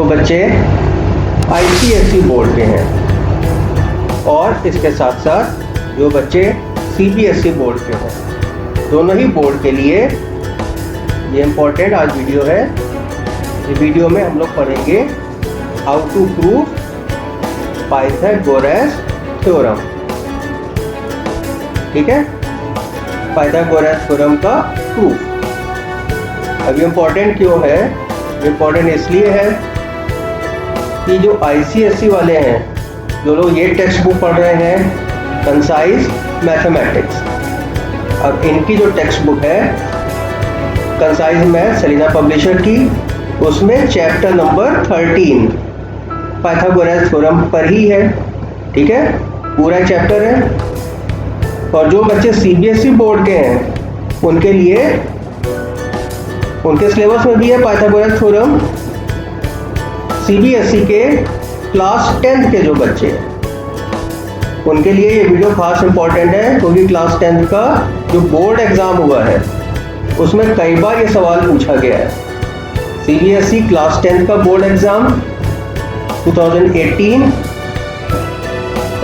बच्चे ICSE board के हैं और इसके साथ साथ जो बच्चे CBSE बोर्ड के हैं, दोनों ही बोर्ड के लिए ये इम्पोर्टेंट आज वीडियो है। इस वीडियो में हम लोग पढ़ेंगे how to prove Pythagoras theorem. ठीक है, पाइथागोरस थ्योरम का प्रूफ। अब इम्पोर्टेंट क्यों है? इम्पोर्टेंट इसलिए है कि जो ICSE वाले हैं, जो लोग ये टेक्स्ट बुक पढ़ रहे हैं कंसाइज मैथमेटिक्स, अब इनकी जो टेक्स्ट बुक है कंसाइज मैथ सेलिना पब्लिशर की, उसमें चैप्टर नंबर 13 पाइथागोरस थ्योरम पर ही है। ठीक है, पूरा चैप्टर है। और जो बच्चे CBSE बोर्ड के हैं उनके लिए उनके सिलेबस में भी है पाइथागोरस थ्योरम। CBSE के क्लास 10 के जो बच्चे उनके लिए ये वीडियो खास इंपॉर्टेंट है, क्योंकि क्लास 10 का जो बोर्ड एग्जाम हुआ है उसमें कई बार ये सवाल पूछा गया है। CBSE क्लास 10 का बोर्ड एग्जाम 2018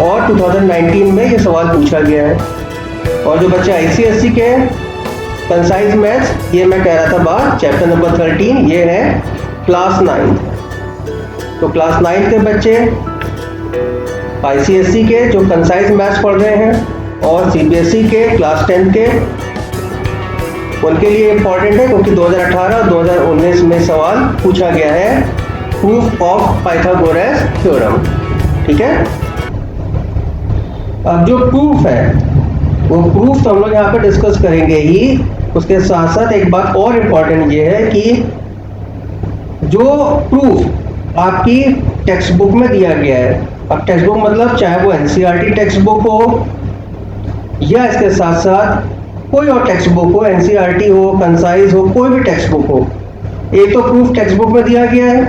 और 2019 में ये सवाल पूछा गया है। और जो बच्चे ICSE के कंसाइज मैथ्स, ये मैं कह रहा था बात, चैप्टर नंबर 13 ये है क्लास 9। तो क्लास 9 के बच्चे ICSE के जो कंसाइज मैथ्स पढ़ रहे हैं और CBSE के क्लास 10 के, उनके लिए इम्पॉर्टेंट है, क्योंकि 2018 और 2019 में सवाल पूछा गया है प्रूफ ऑफ पाइथागोरस थ्योरम। ठीक है, अब जो प्रूफ है वो प्रूफ तो हम लोग यहाँ पे डिस्कस करेंगे ही। उसके साथ साथ एक बात और इम्पॉर्टेंट ये है कि जो प्रूफ आपकी टेक्स्ट बुक में दिया गया है, अब टेक्स्ट बुक मतलब चाहे वो NCERT टेक्स्ट बुक हो या इसके साथ साथ कोई और टेक्स्ट बुक हो, NCERT हो, कंसाइज हो, कोई भी टेक्स्ट बुक हो, एक तो प्रूफ टेक्स्ट बुक में दिया गया है,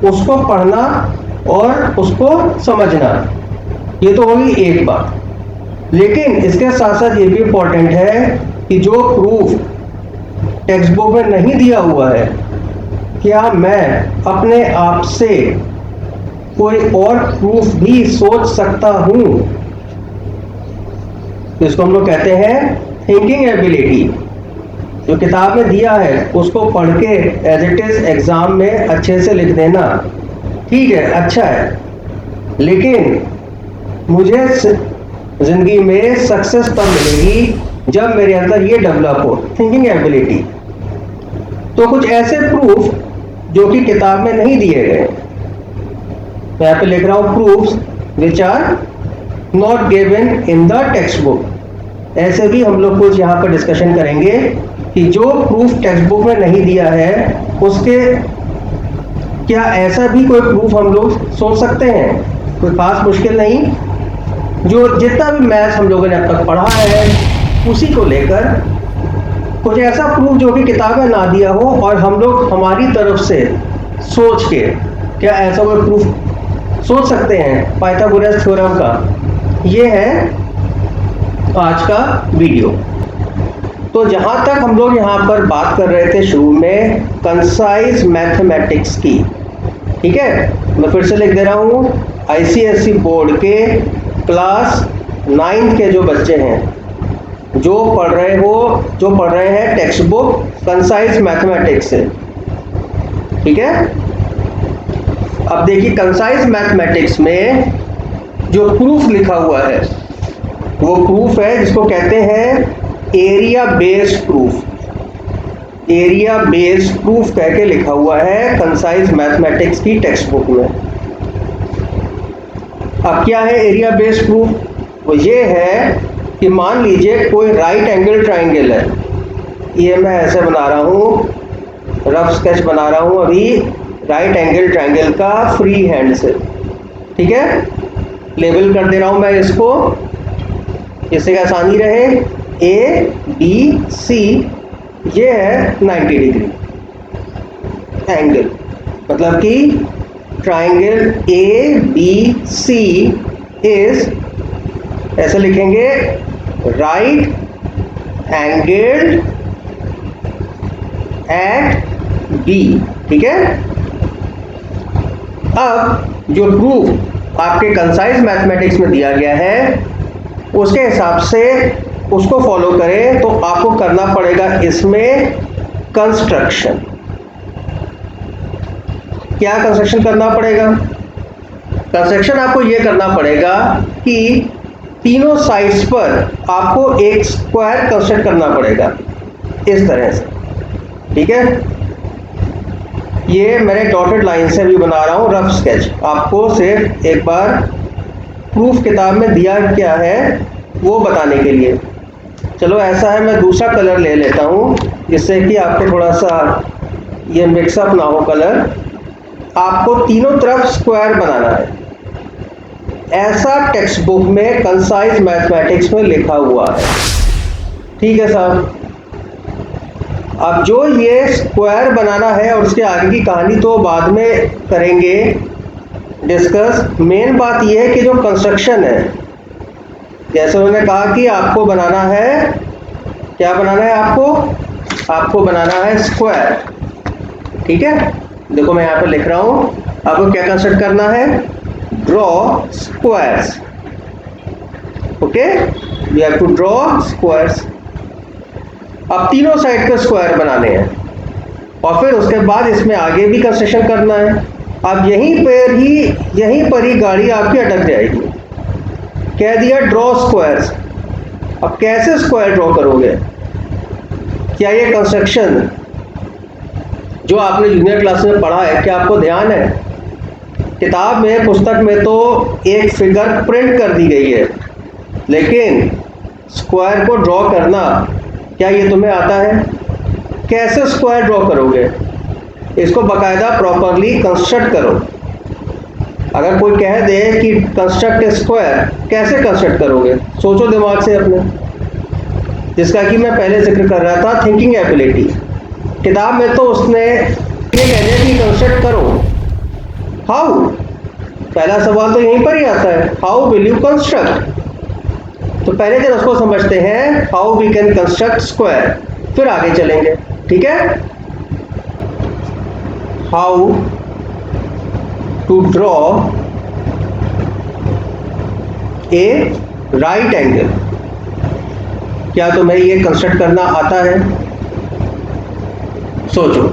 उसको पढ़ना और उसको समझना, ये तो होगी एक बात। लेकिन इसके साथ साथ ये भी इम्पोर्टेंट है कि जो प्रूफ टेक्स्ट बुक में नहीं दिया हुआ है, क्या मैं अपने आप से कोई और प्रूफ भी सोच सकता हूं? इसको हम लोग कहते हैं थिंकिंग एबिलिटी। जो किताब में दिया है उसको पढ़ के एज इट इज एग्जाम में अच्छे से लिख देना, ठीक है, अच्छा है, लेकिन मुझे जिंदगी में सक्सेस तब मिलेगी जब मेरे अंदर ये डेवलप हो, थिंकिंग एबिलिटी। तो कुछ ऐसे प्रूफ जो कि किताब में नहीं दिए गए, मैं यहाँ पे लिख रहा हूँ proofs which are not given in the textbook. ऐसे भी हम लोग कुछ यहाँ पर डिस्कशन करेंगे कि जो प्रूफ टेक्स्ट बुक में नहीं दिया है उसके क्या ऐसा भी कोई प्रूफ हम लोग सोच सकते हैं? कोई खास मुश्किल नहीं, जो जितना भी मैथ्स हम लोगों ने अब तक पढ़ा है उसी को लेकर कुछ ऐसा प्रूफ जो कि किताब में ना दिया हो और हम लोग हमारी तरफ से सोच के क्या ऐसा कोई प्रूफ सोच सकते हैं पाइथागोरस थ्योरम का। ये है आज का वीडियो। तो जहाँ तक हम लोग यहाँ पर बात कर रहे थे शुरू में कंसाइज मैथमेटिक्स की, ठीक है, मैं फिर से लिख दे रहा हूँ, ICSE बोर्ड के क्लास 9 के जो बच्चे हैं जो पढ़ रहे हैं टेक्स्ट बुक कंसाइज मैथमेटिक्स से। ठीक है, अब देखिए कंसाइज मैथमेटिक्स में जो प्रूफ लिखा हुआ है वो प्रूफ है जिसको कहते हैं area based proof. Area based proof कह के लिखा हुआ है कंसाइज मैथमेटिक्स की टेक्स्ट बुक में। अब क्या है एरिया बेस्ड प्रूफ? वो ये है कि मान लीजिए कोई राइट एंगल ट्राइंगल है, ये मैं ऐसे बना रहा हूँ, रफ स्केच बना रहा हूँ अभी राइट एंगल ट्राइंगल का फ्री हैंड से। ठीक है, लेबल कर दे रहा हूँ मैं इसको, इससे आसानी रहे। ABC ये है 90 डिग्री एंगल, मतलब कि ट्राइंगल ABC इज, ऐसे लिखेंगे, राइट एंगल्ड एट B। ठीक है, अब जो प्रूफ आपके कंसाइज मैथमेटिक्स में दिया गया है उसके हिसाब से उसको फॉलो करें, तो आपको करना पड़ेगा इसमें कंस्ट्रक्शन। क्या कंस्ट्रक्शन करना पड़ेगा? कंस्ट्रक्शन आपको यह करना पड़ेगा कि तीनों साइड्स पर आपको एक स्क्वायर कंस्ट्रक्ट करना पड़ेगा इस तरह से, ठीक है। ये मैंने डॉटेड लाइन से भी बना रहा हूं रफ स्केच, आपको सिर्फ एक बार प्रूफ किताब में दिया क्या है वो बताने के लिए। चलो ऐसा है, मैं दूसरा कलर ले लेता हूं जिससे कि आपको थोड़ा सा ये मिक्सअप ना हो कलर। आपको तीनों तरफ स्क्वायर बनाना है, ऐसा टेक्स्ट बुक में कंसाइज मैथमेटिक्स में लिखा हुआ है, ठीक है साहब। अब जो ये स्क्वायर बनाना है और उसके आगे की कहानी तो बाद में करेंगे डिस्कस। मेन बात यह है कि जो कंस्ट्रक्शन है, जैसे उन्होंने कहा कि आपको बनाना है, क्या बनाना है आपको बनाना है स्क्वायर, ठीक है। देखो मैं यहाँ पर लिख रहा हूँ, आपको क्या कंस्ट्रक्ट करना है, draw squares, okay, we have to draw squares. अब तीनों साइड का स्क्वायर बनाने हैं और फिर उसके बाद इसमें आगे भी कंस्ट्रक्शन करना है। अब यहीं पर ही गाड़ी आपकी अटक जाएगी। कह दिया ड्रॉ स्क्वायर्स, अब कैसे स्क्वायर ड्रॉ करोगे? क्या ये कंस्ट्रक्शन जो आपने जूनियर क्लास में पढ़ा है, क्या आपको ध्यान है? किताब में, पुस्तक में तो एक फिगर प्रिंट कर दी गई है, लेकिन स्क्वायर को ड्रॉ करना क्या ये तुम्हें आता है? कैसे स्क्वायर ड्रॉ करोगे? इसको बाकायदा प्रॉपरली कंस्ट्रक्ट करो। अगर कोई कह दे कि कंस्ट्रक्ट स्क्वायर, कैसे कंस्ट्रक्ट करोगे? सोचो दिमाग से अपने, जिसका कि मैं पहले जिक्र कर रहा था, थिंकिंग एबिलिटी। किताब में तो उसने ये कह दिया कि कंस्ट्रक्ट करो, हाउ? पहला सवाल तो यहीं पर ही आता है, हाउ विल यू कंस्ट्रक्ट? तो पहले दिन उसको समझते हैं, how we can construct square, फिर आगे चलेंगे, ठीक है। How to draw a right angle. क्या तुम्हें ये कंस्ट्रक्ट करना आता है? सोचो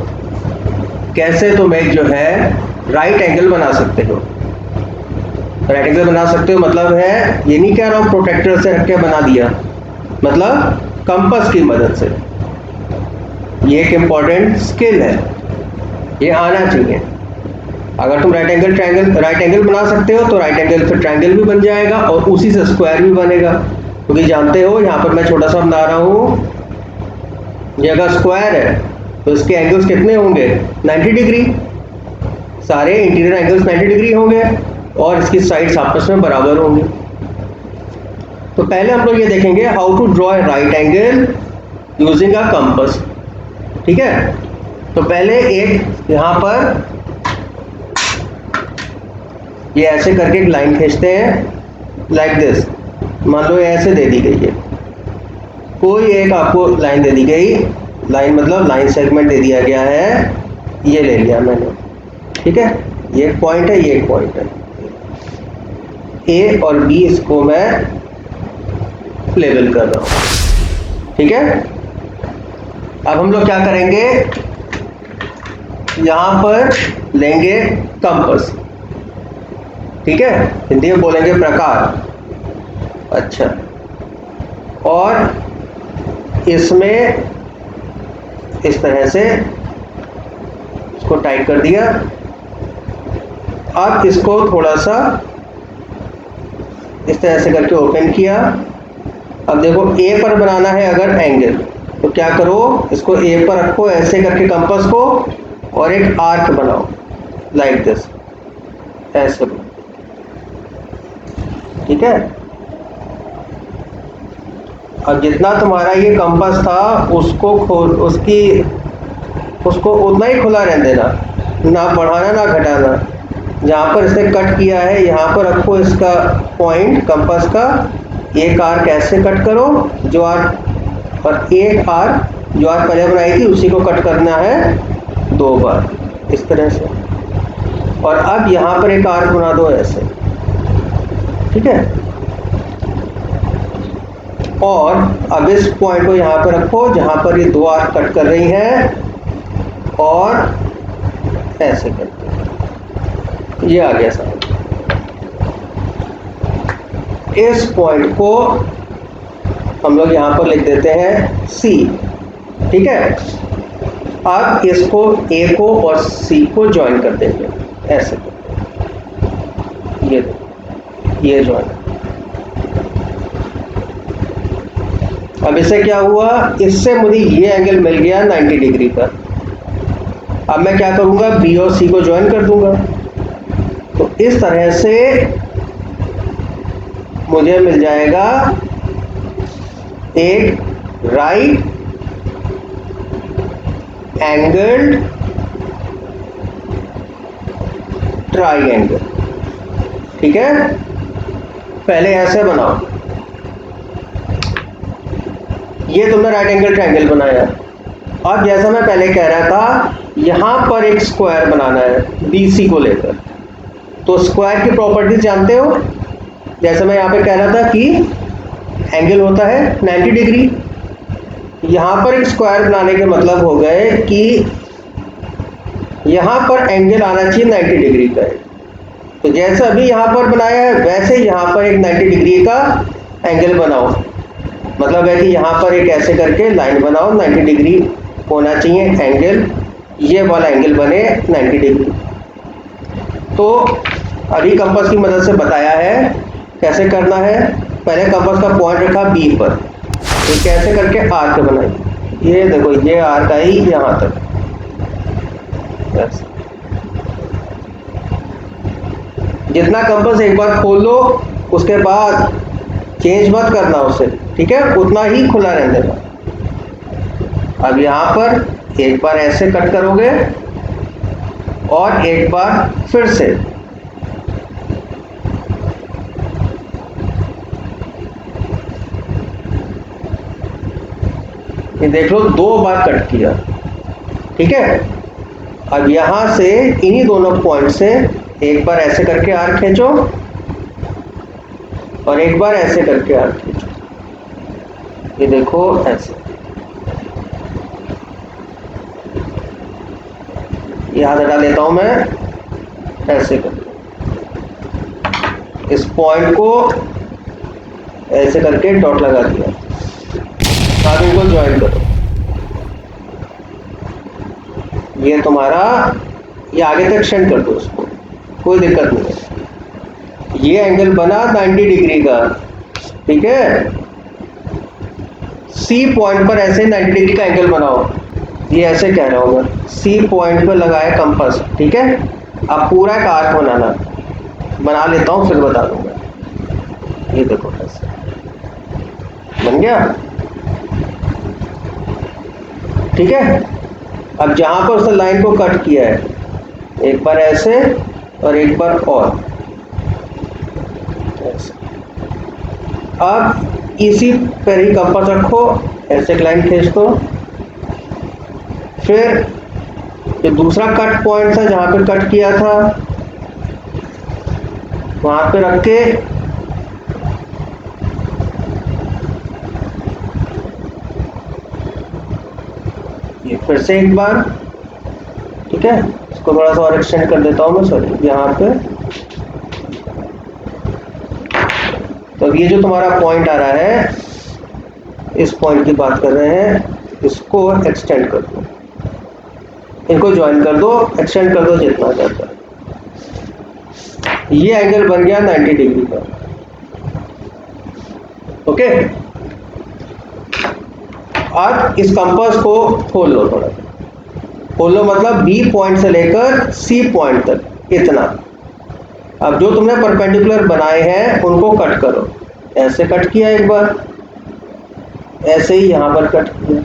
कैसे तुम एक जो है राइट एंगल बना सकते हो। राइट एंगल बना सकते हो मतलब है, ये नहीं कह रहा हूं प्रोटेक्टर से रख के बना दिया, मतलब कंपास की मदद से। ये एक इंपॉर्टेंट स्किल है, ये आना चाहिए। अगर तुम राइट एंगल बना सकते हो तो राइट एंगल फिर ट्रायंगल भी बन जाएगा और उसी से स्क्वायर भी बनेगा, क्योंकि जानते हो यहाँ पर मैं छोटा सा बना रहा हूँ, ये अगर स्क्वायर है तो इसके एंगल्स कितने होंगे? 90 डिग्री। सारे इंटीरियर एंगल्स 90 डिग्री होंगे और इसकी साइड्स आपस में बराबर होंगी। तो पहले हम लोग ये देखेंगे how to draw a right angle using a compass, ठीक है। तो पहले एक यहाँ पर ये ऐसे करके एक लाइन खींचते हैं, लाइक दिस। मान लो ऐसे दे दी गई है, कोई एक आपको लाइन दे दी गई, लाइन मतलब लाइन सेगमेंट दे दिया गया है, ये ले लिया मैंने, ठीक है। ये एक पॉइंट है, ये एक पॉइंट है, ए और बी, इसको मैं लेबल कर रहा हूं, ठीक है। अब हम लोग क्या करेंगे, यहां पर लेंगे कंपास, ठीक है, हिंदी में बोलेंगे प्रकार। अच्छा, और इसमें इस तरह से इसको टाइट कर दिया। अब इसको थोड़ा सा इस तरह से करके ओपन किया। अब देखो ए पर बनाना है अगर एंगल, तो क्या करो, इसको ए पर रखो ऐसे करके कंपास को, और एक आर्क बनाओ लाइक दिस, ऐसे, ठीक है। अब जितना तुम्हारा ये कंपास था उसको उसको उतना ही खुला रहने देना, ना बढ़ाना ना घटाना। जहाँ पर इसने कट किया है यहाँ पर रखो इसका पॉइंट कंपास का, एक आर्क ऐसे कट करो, जो आर्क, और एक आर्क जो आर्क पहले बनाई थी उसी को कट करना है 2 बार इस तरह से। और अब यहां पर एक आर्क बना दो ऐसे, ठीक है। और अब इस पॉइंट को यहां पर रखो जहां पर ये दो आर्क कट कर रही हैं, और ऐसे करके ये आ गया सामने। इस पॉइंट को हम लोग यहां पर लिख देते हैं C, ठीक है। अब इसको A को और C को ज्वाइन कर देंगे ऐसे, ये ज्वाइन। अब इससे क्या हुआ, इससे मुझे ये एंगल मिल गया 90 डिग्री का। अब मैं क्या करूंगा, B और C को ज्वाइन कर दूंगा। तो इस तरह से मुझे मिल जाएगा एक राइट एंगल्ड ट्राइंगल, ठीक है। पहले ऐसे बनाओ, ये तुमने राइट एंगल ट्राइंगल बनाया। अब जैसा मैं पहले कह रहा था, यहां पर एक स्क्वायर बनाना है BC को लेकर। तो स्क्वायर की प्रॉपर्टीज जानते हो, जैसे मैं यहां पे कह रहा था कि एंगल होता है 90 डिग्री। यहां पर एक स्क्वायर बनाने के मतलब हो गए कि यहां पर एंगल आना चाहिए 90 डिग्री का है। तो जैसा अभी यहां पर बनाया है, वैसे यहां पर एक 90 डिग्री का एंगल बनाओ। मतलब है कि यहां पर एक ऐसे करके लाइन बनाओ, 90 डिग्री होना चाहिए एंगल, ये वाला एंगल बने 90 डिग्री। तो अभी कंपास की मदद से बताया है कैसे करना है। पहले कंपास का पॉइंट रखा B पर, तो कैसे करके आर्क बनाई। ये देखो, ये आर्क आई यहां तक, जितना कंपास एक बार खोल लो उसके बाद चेंज मत करना उसे, ठीक है, उतना ही खुला रहने देना। अब यहां पर एक बार ऐसे कट करोगे और एक बार फिर से, ये देख लो, 2 बार कट किया, ठीक है। अब यहां से इन्हीं दोनों पॉइंट से एक बार ऐसे करके आर्क खींचो और एक बार ऐसे करके आर्क खींचो, ये देखो ऐसे। याद हटा लेता हूं मैं, ऐसे करके इस पॉइंट को ऐसे करके डॉट लगा दिया। अब इनको ज्वाइन करो, ये तुम्हारा, ये आगे तक एक्सटेंड कर दो उसको, कोई दिक्कत नहीं है। ये एंगल बना 90 डिग्री का, ठीक है। C पॉइंट पर ऐसे 90 डिग्री का एंगल बनाओ, ये ऐसे कह रहा हूं मैं। C पॉइंट पर लगाया कंपास, ठीक है। अब पूरा एक आर्क बनाना, बना लेता हूं फिर बता दूंगा। ये देखो ऐसे बन गया, ठीक है। अब जहां पर उसने लाइन को कट किया है, एक बार ऐसे और एक बार और ऐसे। अब इसी पर ही कंपास रखो, ऐसे एक लाइन खींच दो। फिर जो दूसरा कट पॉइंट था जहां पर कट किया था, वहां पे रख के ये फिर से एक बार, ठीक है। इसको थोड़ा सा और एक्सटेंड कर देता हूं मैं, सॉरी, यहाँ पे। तो अब ये जो तुम्हारा पॉइंट आ रहा है, इस पॉइंट की बात कर रहे हैं, इसको एक्सटेंड कर दो, इनको ज्वाइन कर दो, एक्सटेंड कर दो जितना चाहता है। ये एंगल बन गया 90 डिग्री का, ओके। अब इस कंपास को खोल लो, थोड़ा खोल लो, मतलब B पॉइंट से लेकर C पॉइंट तक इतना। अब जो तुमने परपेंडिकुलर बनाए हैं उनको कट करो, ऐसे कट किया एक बार, ऐसे ही यहां पर कट किया,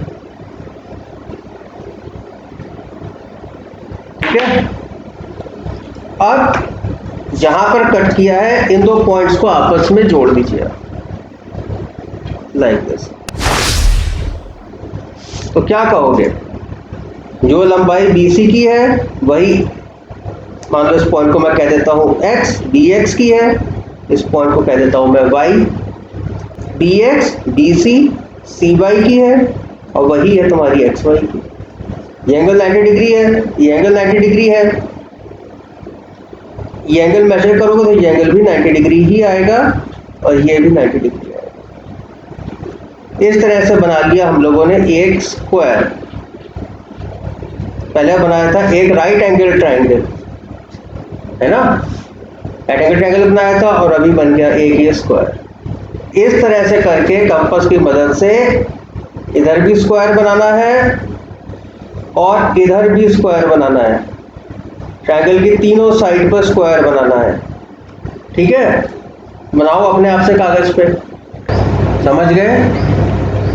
ठीक है। अब जहां पर कट किया है, इन दो पॉइंट्स को आपस में जोड़ दीजिए, लाइक दिस। तो क्या कहोगे, जो लंबाई BC की है वही, मान लो इस पॉइंट को मैं कह देता हूँ x, bx की है, इस पॉइंट को कह देता हूँ मैं y, bx bc cy की है, और वही है तुम्हारी xy की। ये एंगल 90 डिग्री है, ये एंगल 90 डिग्री है, ये एंगल मेजर करोगे तो ये एंगल भी 90 डिग्री ही आएगा और ये भी 90 डिग्री आएगा। इस तरह से बना लिया हम लोगों ने एक स्क्वायर। पहले बनाया था एक राइट एंगल ट्रायंगल, है ना, राइट एंगल ट्रायंगल बनाया था, और अभी बन गया एक ये स्क्वायर। इस तरह से करके कंपास की मदद से इधर भी स्क्वायर बनाना है और इधर भी स्क्वायर बनाना है, ट्रायंगल की तीनों साइड पर स्क्वायर बनाना है। ठीक है, बनाओ अपने आप से कागज पे। समझ गए?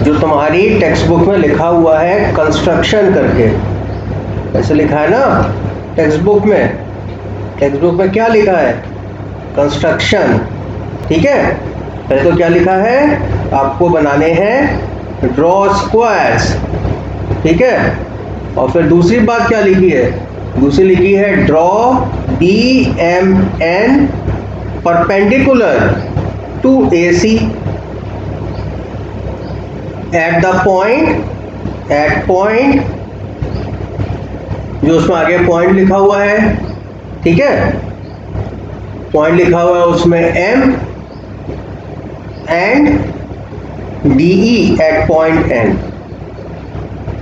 जो तुम्हारी टेक्स्ट बुक में लिखा हुआ है कंस्ट्रक्शन करके, ऐसे लिखा है ना टेक्स्ट बुक में। टेक्स्ट बुक में क्या लिखा है? कंस्ट्रक्शन। ठीक है, पहले तो क्या लिखा है? आपको बनाने हैं ड्रॉ स्क्वायर्स। ठीक है, और फिर दूसरी बात क्या लिखी है? दूसरी लिखी है draw BMN perpendicular to AC at the point, at point, जो उसमें आगे पॉइंट लिखा हुआ है। ठीक है, पॉइंट लिखा हुआ है उसमें M and DE at point N।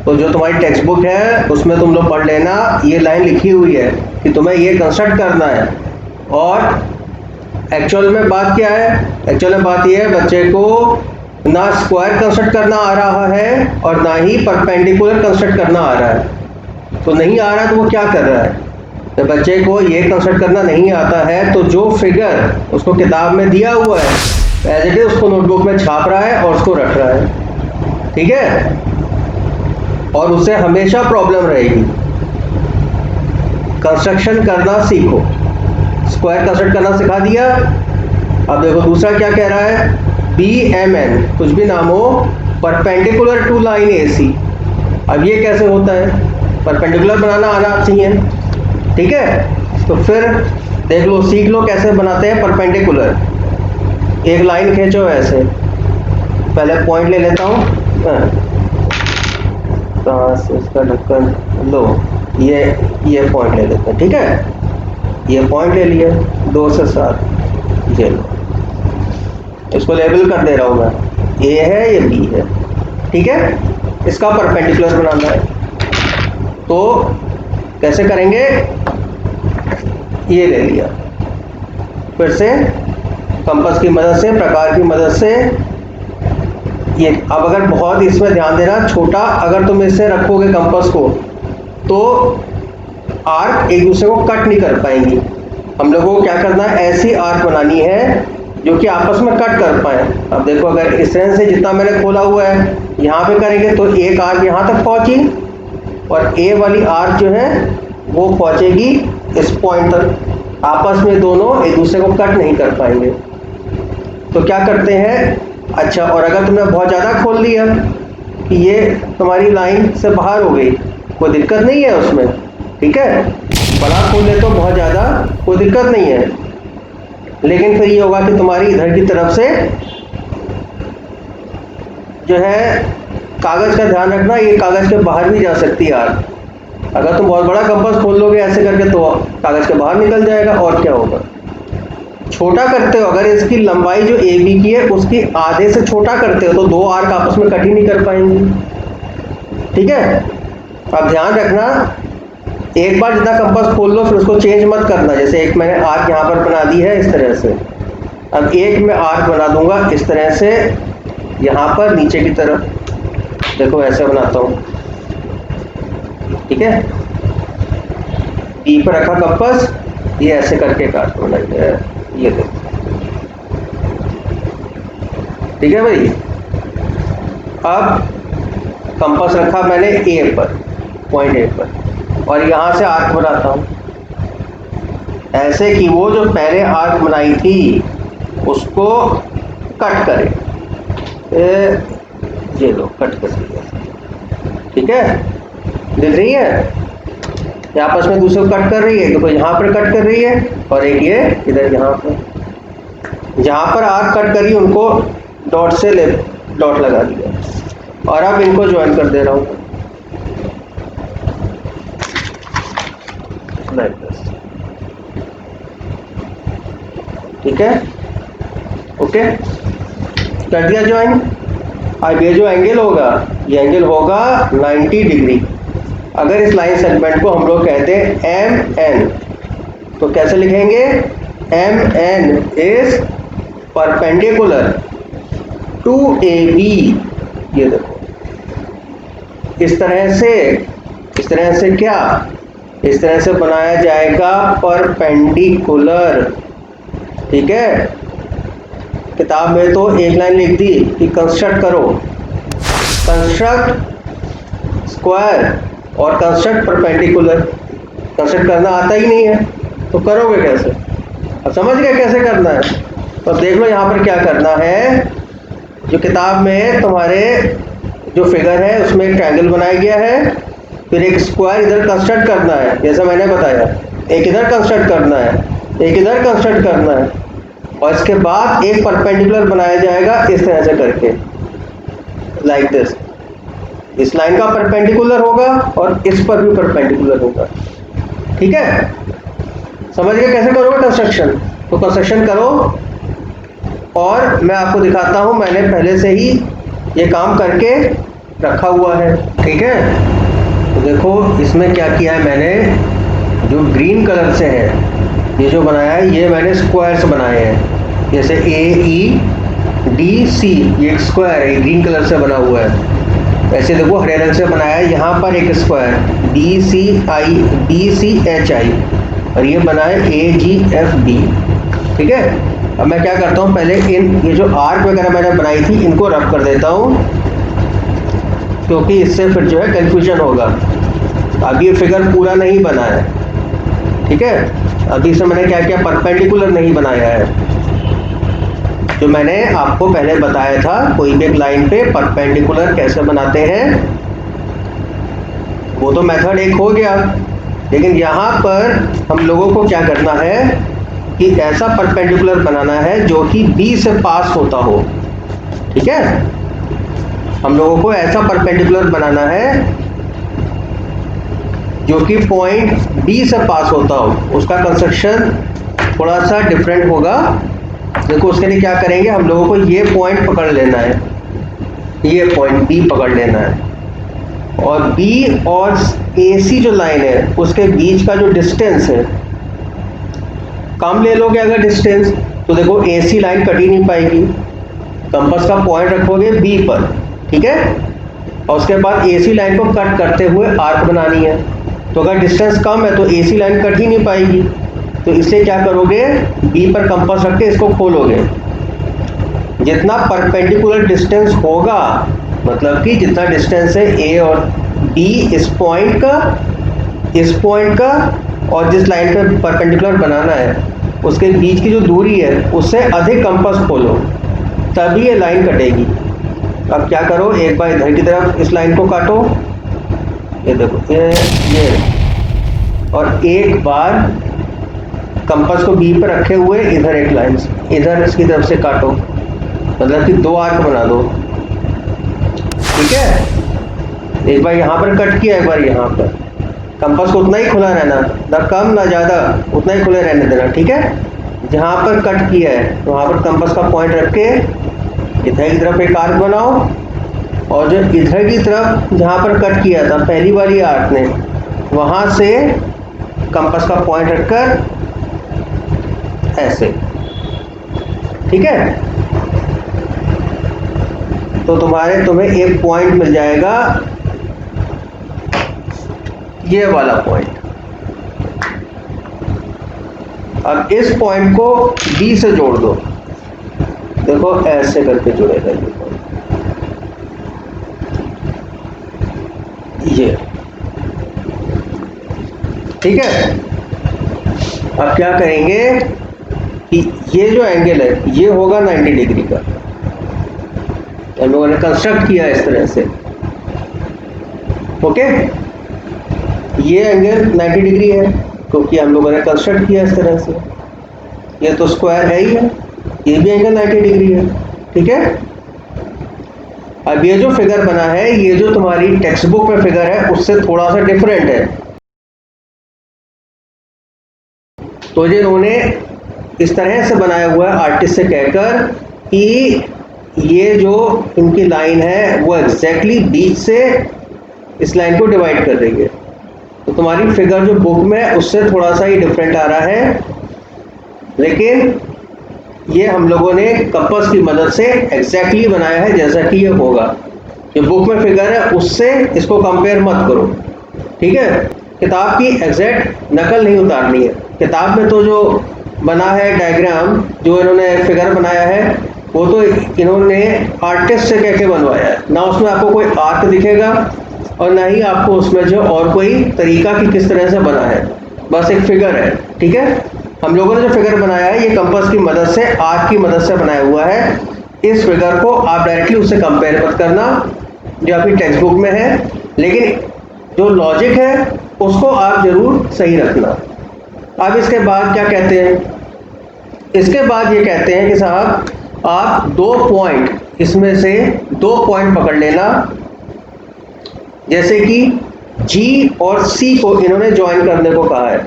तो जो तुम्हारी टेक्स्ट बुक है उसमें तुम लोग पढ़ लेना, ये लाइन लिखी हुई है कि तुम्हें ये कंस्ट्रक्ट करना है। और एक्चुअल में बात क्या है? एक्चुअल में बात ये है बच्चे को ना स्क्वायर कंस्ट्रक्ट करना आ रहा है और ना ही परपेंडिकुलर कंस्ट्रक्ट करना आ रहा है। तो नहीं आ रहा है तो वो क्या कर रहा है? तो बच्चे को ये कंस्ट्रक्ट करना नहीं आता है तो जो फिगर उसको किताब में दिया हुआ है एज इट इज उसको नोटबुक में छाप रहा है और उसको रख रहा है। ठीक है, और उससे हमेशा प्रॉब्लम रहेगी। कंस्ट्रक्शन करना सीखो। स्क्वायर कंस्ट्रक्ट करना सिखा दिया। अब देखो दूसरा क्या कह रहा है? BMN कुछ भी नाम हो, परपेंडिकुलर टू लाइन AC। अब ये कैसे होता है? परपेंडिकुलर बनाना आना चाहिए। ठीक है, तो फिर देख लो, सीख लो कैसे बनाते हैं परपेंडिकुलर। एक लाइन खींचो ऐसे, पहले पॉइंट ले लेता हूँ, कहाँ से इसका ढक्कन लो, ये पॉइंट ले लेते हैं। ठीक है, ये पॉइंट ले लिया 2 से 7, ये लो, इसको लेबल कर दे रहा हूँ मैं, A है ये B है। ठीक है, इसका परपेंडिकुलर बनाना है तो कैसे करेंगे? ये ले लिया, फिर से कंपास की मदद से, प्रकार की मदद से ये। अब अगर बहुत इसमें ध्यान देना, छोटा अगर तुम इससे रखोगे कंपास को तो आर्क एक दूसरे को कट नहीं कर पाएंगी। हम लोगों को क्या करना है? ऐसी आर्क बनानी है जो कि आपस में कट कर पाए। अब देखो, अगर इस तरह से जितना मैंने खोला हुआ है यहाँ पे करेंगे तो एक आर्क यहाँ तक पहुँची और A वाली आर्क जो है वो पहुँचेगी इस पॉइंट तक। आपस में दोनों एक दूसरे को कट नहीं कर पाएंगे। तो क्या करते हैं? अच्छा, और अगर तुमने बहुत ज़्यादा खोल लिया कि ये तुम्हारी लाइन से बाहर हो गई, कोई दिक्कत नहीं है उसमें। ठीक है, बड़ा खोल ले तो बहुत ज़्यादा कोई दिक्कत नहीं है, लेकिन फिर ये होगा कि तुम्हारी इधर की तरफ से जो है कागज़ का ध्यान रखना, ये कागज़ के बाहर भी जा सकती है आर्क। अगर तुम बहुत बड़ा कंपास खोल लोगे ऐसे करके तो कागज़ के बाहर निकल जाएगा और क्या होगा। छोटा करते हो, अगर इसकी लंबाई जो AB की है उसकी आधे से छोटा करते हो तो दो आर्क आपस में कट ही नहीं कर पाएंगी। ठीक है, अब ध्यान रखना, एक बार जितना कंपास खोल लो फिर उसको चेंज मत करना। जैसे एक मैंने आर्क यहाँ पर बना दी है इस तरह से, अब एक मैं आर्क बना दूंगा इस तरह से यहाँ पर नीचे की तरफ। देखो ऐसे बनाता हूँ। ठीक है, B पर रखा कंपास, ये ऐसे करके एक आर्क बनाई है, ये देखो। ठीक है भाई, अब कंपास रखा मैंने A पर, पॉइंट A पर, और यहाँ से आर्क बनाता हूँ ऐसे कि वो जो पहले आर्क बनाई थी उसको कट करे। ये लो, कट कर दिया। ठीक है, दिख रही है? ये आपस में दूसरे को कट कर रही है, देखो यहाँ पर कट कर रही है और एक ये इधर यहाँ पर, जहाँ पर आर्क कट करी उनको डॉट से डॉट लगा दिया और अब इनको ज्वाइन कर दे रहा हूँ लाइक दिस। ठीक है, ओके, कर दिया ज्वाइन। अब ये जो एंगल होगा, ये एंगल होगा 90 डिग्री। अगर इस लाइन सेगमेंट को हम लोग कहते हैं एम एन, तो कैसे लिखेंगे? M N is perpendicular to A B. ये देखो इस तरह से क्या, इस तरह से बनाया जाएगा परपेंडिकुलर। ठीक है, किताब में तो एक लाइन लिख दी कि कंस्ट्रक्ट करो, कंस्ट्रक्ट स्क्वायर और कंस्ट्रक्ट परपेंडिकुलर। कंस्ट्रक्ट करना आता ही नहीं है तो करोगे कैसे? अब समझ गए कैसे करना है? तो देख लो यहाँ पर क्या करना है। जो किताब में तुम्हारे जो फिगर है उसमें एक ट्रायंगल बनाया गया है, फिर एक स्क्वायर इधर कंस्ट्रक्ट करना है जैसा मैंने बताया, एक इधर कंस्ट्रक्ट करना है, एक इधर कंस्ट्रक्ट करना है, और इसके बाद एक परपेंडिकुलर बनाया जाएगा इस तरह से करके, लाइक दिस। इस लाइन का परपेंडिकुलर होगा और इस पर भी परपेंडिकुलर होगा। ठीक है, समझ गए कैसे करोगे कंस्ट्रक्शन? तो कंस्ट्रक्शन करो और मैं आपको दिखाता हूं, मैंने पहले से ही ये काम करके रखा हुआ है। ठीक है, तो देखो इसमें क्या किया है मैंने, जो ग्रीन कलर से है ये जो बनाया है, ये मैंने स्क्वायर्स बनाए हैं, जैसे ए ई डी सी, ये एक स्क्वायर है, ये ग्रीन कलर से बना हुआ है। ऐसे देखो हरे रंग से बनाया है, यहाँ पर एक square D C H I, और ये बना है ए जी एफ डी। ठीक है, अब मैं क्या करता हूँ, पहले ये जो आर्क वगैरह मैंने बनाई थी इनको रब कर देता हूँ, क्योंकि इससे फिर जो है कंफ्यूजन होगा। अब ये फिगर पूरा नहीं बना है। ठीक है, अभी से मैंने क्या किया, परपेंडिकुलर नहीं बनाया है। जो मैंने आपको पहले बताया था, कोई भी एक लाइन पे परपेंडिकुलर कैसे बनाते हैं, वो तो मेथड एक हो गया। लेकिन यहाँ पर हम लोगों को क्या करना है कि ऐसा परपेंडिकुलर बनाना है जो कि बी से पास होता हो। ठीक है, हम लोगों को ऐसा परपेंडिकुलर बनाना है जो कि पॉइंट बी से पास होता हो। उसका कंस्ट्रक्शन थोड़ा सा डिफरेंट होगा। देखो उसके लिए क्या करेंगे, हम लोगों को ये पॉइंट पकड़ लेना है, ये पॉइंट बी पकड़ लेना है, और बी और ए सी जो लाइन है उसके बीच का जो डिस्टेंस है, कम ले लोगे अगर डिस्टेंस तो देखो ए सी लाइन कट ही नहीं पाएगी। कंपास का पॉइंट रखोगे बी पर, ठीक है, और उसके बाद ए सी लाइन को कट करते हुए आर्क बनानी है। तो अगर डिस्टेंस कम है तो ए सी लाइन कट ही नहीं पाएगी, तो इसलिए क्या करोगे, बी पर कंपास रख के इसको खोलोगे। जितना परपेंडिकुलर डिस्टेंस होगा, मतलब कि जितना डिस्टेंस है ए और बी इस पॉइंट का और जिस लाइन पे परपेंडिकुलर बनाना है उसके बीच की जो दूरी है उससे अधिक कंपास खोलो, तभी ये लाइन कटेगी। अब क्या करो, एक बार इधर की तरफ इस लाइन को काटो, ये देखो ये, और एक बार कंपास को बी पर रखे हुए इधर एक लाइन इधर इसकी तरफ से काटो, मतलब कि दो आर्क बना दो। ठीक है, एक बार यहाँ पर कट किया, एक बार यहाँ पर। कंपास को उतना ही खुला रहना, ना कम ना ज़्यादा, उतना ही खुले रहने देना। ठीक है, जहाँ पर कट किया है तो वहाँ पर कंपास का पॉइंट रख के इधर की तरफ एक आर्क बनाओ, और जो इधर की तरफ जहाँ पर कट किया था पहली वाली आर्क ने, वहाँ से कंपास का पॉइंट रखकर ऐसे। ठीक है, तो तुम्हें एक पॉइंट मिल जाएगा, ये वाला पॉइंट। अब इस पॉइंट को बी से जोड़ दो, देखो ऐसे करके जुड़ेगा ये पॉइंट, ये। ठीक है, अब क्या करेंगे कि ये जो एंगल है ये होगा 90 डिग्री का। हम लोगों ने कंस्ट्रक्ट किया इस तरह से। ओके, ये एंगल 90 डिग्री है क्योंकि हम लोगों ने कंस्ट्रक्ट किया इस तरह से, ये तो स्क्वायर है ही है, ये भी एंगल 90 डिग्री है। ठीक है, अब ये जो फिगर बना है, ये जो तुम्हारी टेक्स्ट बुक में फिगर है उससे थोड़ा सा डिफरेंट है। तो ये इन्होंने इस तरह से बनाया हुआ है आर्टिस्ट से कहकर कि ये जो इनकी लाइन है वो एग्जैक्टली बीच से इस लाइन को डिवाइड कर रही है। तो तुम्हारी फिगर जो बुक में है उससे थोड़ा सा ही डिफरेंट आ रहा है, लेकिन ये हम लोगों ने कंपास की मदद से एग्जैक्टली बनाया है जैसा कि ये होगा। जो बुक में फिगर है उससे इसको कंपेयर मत करो। ठीक है, किताब की एग्जैक्ट नकल नहीं उतारनी है। किताब में तो जो बना है डायग्राम, जो इन्होंने फिगर बनाया है, वो तो इन्होंने आर्टिस्ट से कह के बनवाया है ना। उसमें आपको कोई आर्ट दिखेगा और ना ही आपको उसमें जो और कोई तरीका कि किस तरह से बना है, बस एक फिगर है। ठीक है, हम लोगों ने जो फिगर बनाया है ये कंपास की मदद से, आर्क की मदद से बनाया हुआ है। इस फिगर को आप डायरेक्टली उससे कंपेयर मत करना जो आपकी टेक्स्ट बुक में है, लेकिन जो लॉजिक है उसको आप जरूर सही रखना। अब इसके बाद क्या कहते हैं, इसके बाद ये कहते हैं कि साहब आप 2 पॉइंट, इसमें से 2 पॉइंट पकड़ लेना, जैसे कि G और C को इन्होंने ज्वाइन करने को कहा है।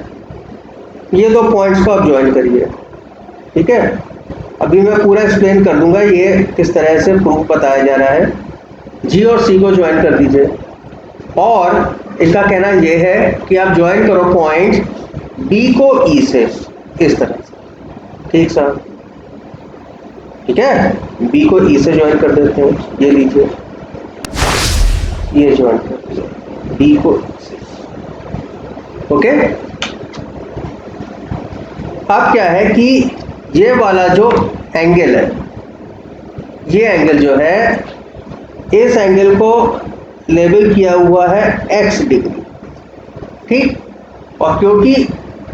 ये 2 पॉइंट्स को आप ज्वाइन करिए। ठीक है, अभी मैं पूरा एक्सप्लेन कर दूंगा ये किस तरह से प्रूफ बताया जा रहा है। G और C को ज्वाइन कर दीजिए, और इनका कहना ये है कि आप ज्वाइन करो पॉइंट B को E से, इस तरह से। ठीक साहब, ठीक है, B को E से ज्वाइन कर देते हैं। ये लीजिए, ये ज्वाइन कर दिया B को E से। ओके, अब क्या है कि ये वाला जो एंगल है, ये एंगल जो है, इस एंगल को लेबल किया हुआ है x डिग्री। ठीक, और क्योंकि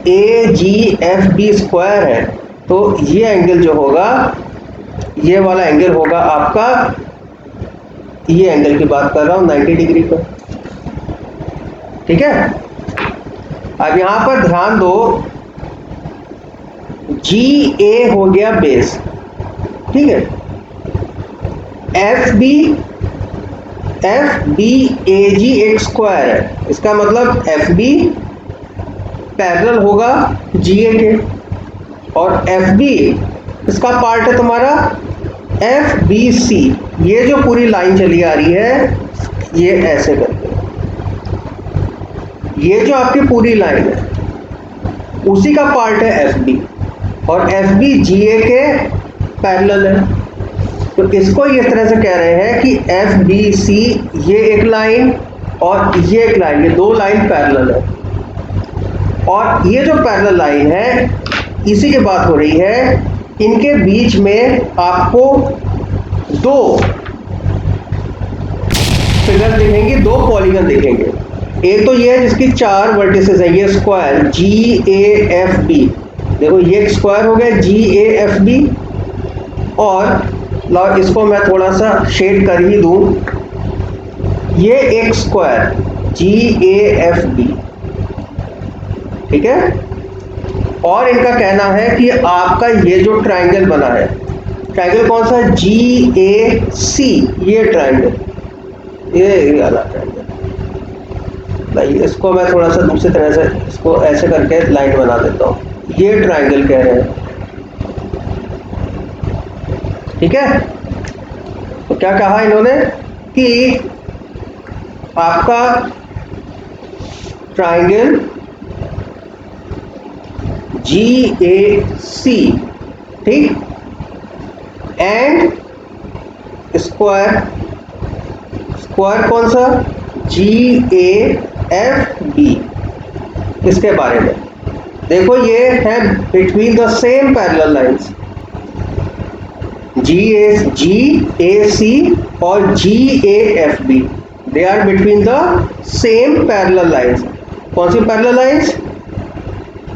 AGFB स्क्वायर है, तो ये एंगल जो होगा, ये वाला एंगल होगा आपका, ये एंगल की बात कर रहा हूं 90 डिग्री का। ठीक है, अब यहां पर ध्यान दो, GA हो गया बेस। ठीक है, FBAG एक स्क्वायर है, इसका मतलब FB पैरेलल होगा GA के, और FB इसका पार्ट है तुम्हारा FBC। ये जो पूरी लाइन चली आ रही है, ये ऐसे करके, ये जो आपकी पूरी लाइन है उसी का पार्ट है FB, और FB GA के पैरेलल है। तो इसको इस तरह से कह रहे हैं कि FBC ये एक लाइन और ये एक लाइन, ये 2 लाइन पैरेलल है, और ये जो पैरेलल लाइन है इसी की बात हो रही है। इनके बीच में आपको 2 फिगर दिखेंगे, 2 पॉलीगन दिखेंगे। एक तो ये है जिसकी 4 वर्टिसेस है, ये स्क्वायर GAFB। देखो ये एक स्क्वायर हो गया GAFB, और इसको मैं थोड़ा सा शेड कर ही दूं, ये एक स्क्वायर GAFB। ठीक है, और इनका कहना है कि आपका ये जो ट्रायंगल बना है, ट्रायंगल कौन सा, GAC, ये ट्रायंगल, ये वाला ट्रायंगल भाई, इसको मैं थोड़ा सा दूसरी तरह से इसको ऐसे करके लाइन बना देता हूँ। ये ट्रायंगल कह रहे हैं। ठीक है, तो क्या कहा इन्होंने कि आपका ट्रायंगल GAC, ठीक, एंड स्क्वायर, स्क्वायर कौन सा, GAFB। इसके बारे में देखो, ये है between the same parallel lines, GAC और GAFB, they are between the same parallel lines. कौन सी पैरेलल लाइंस,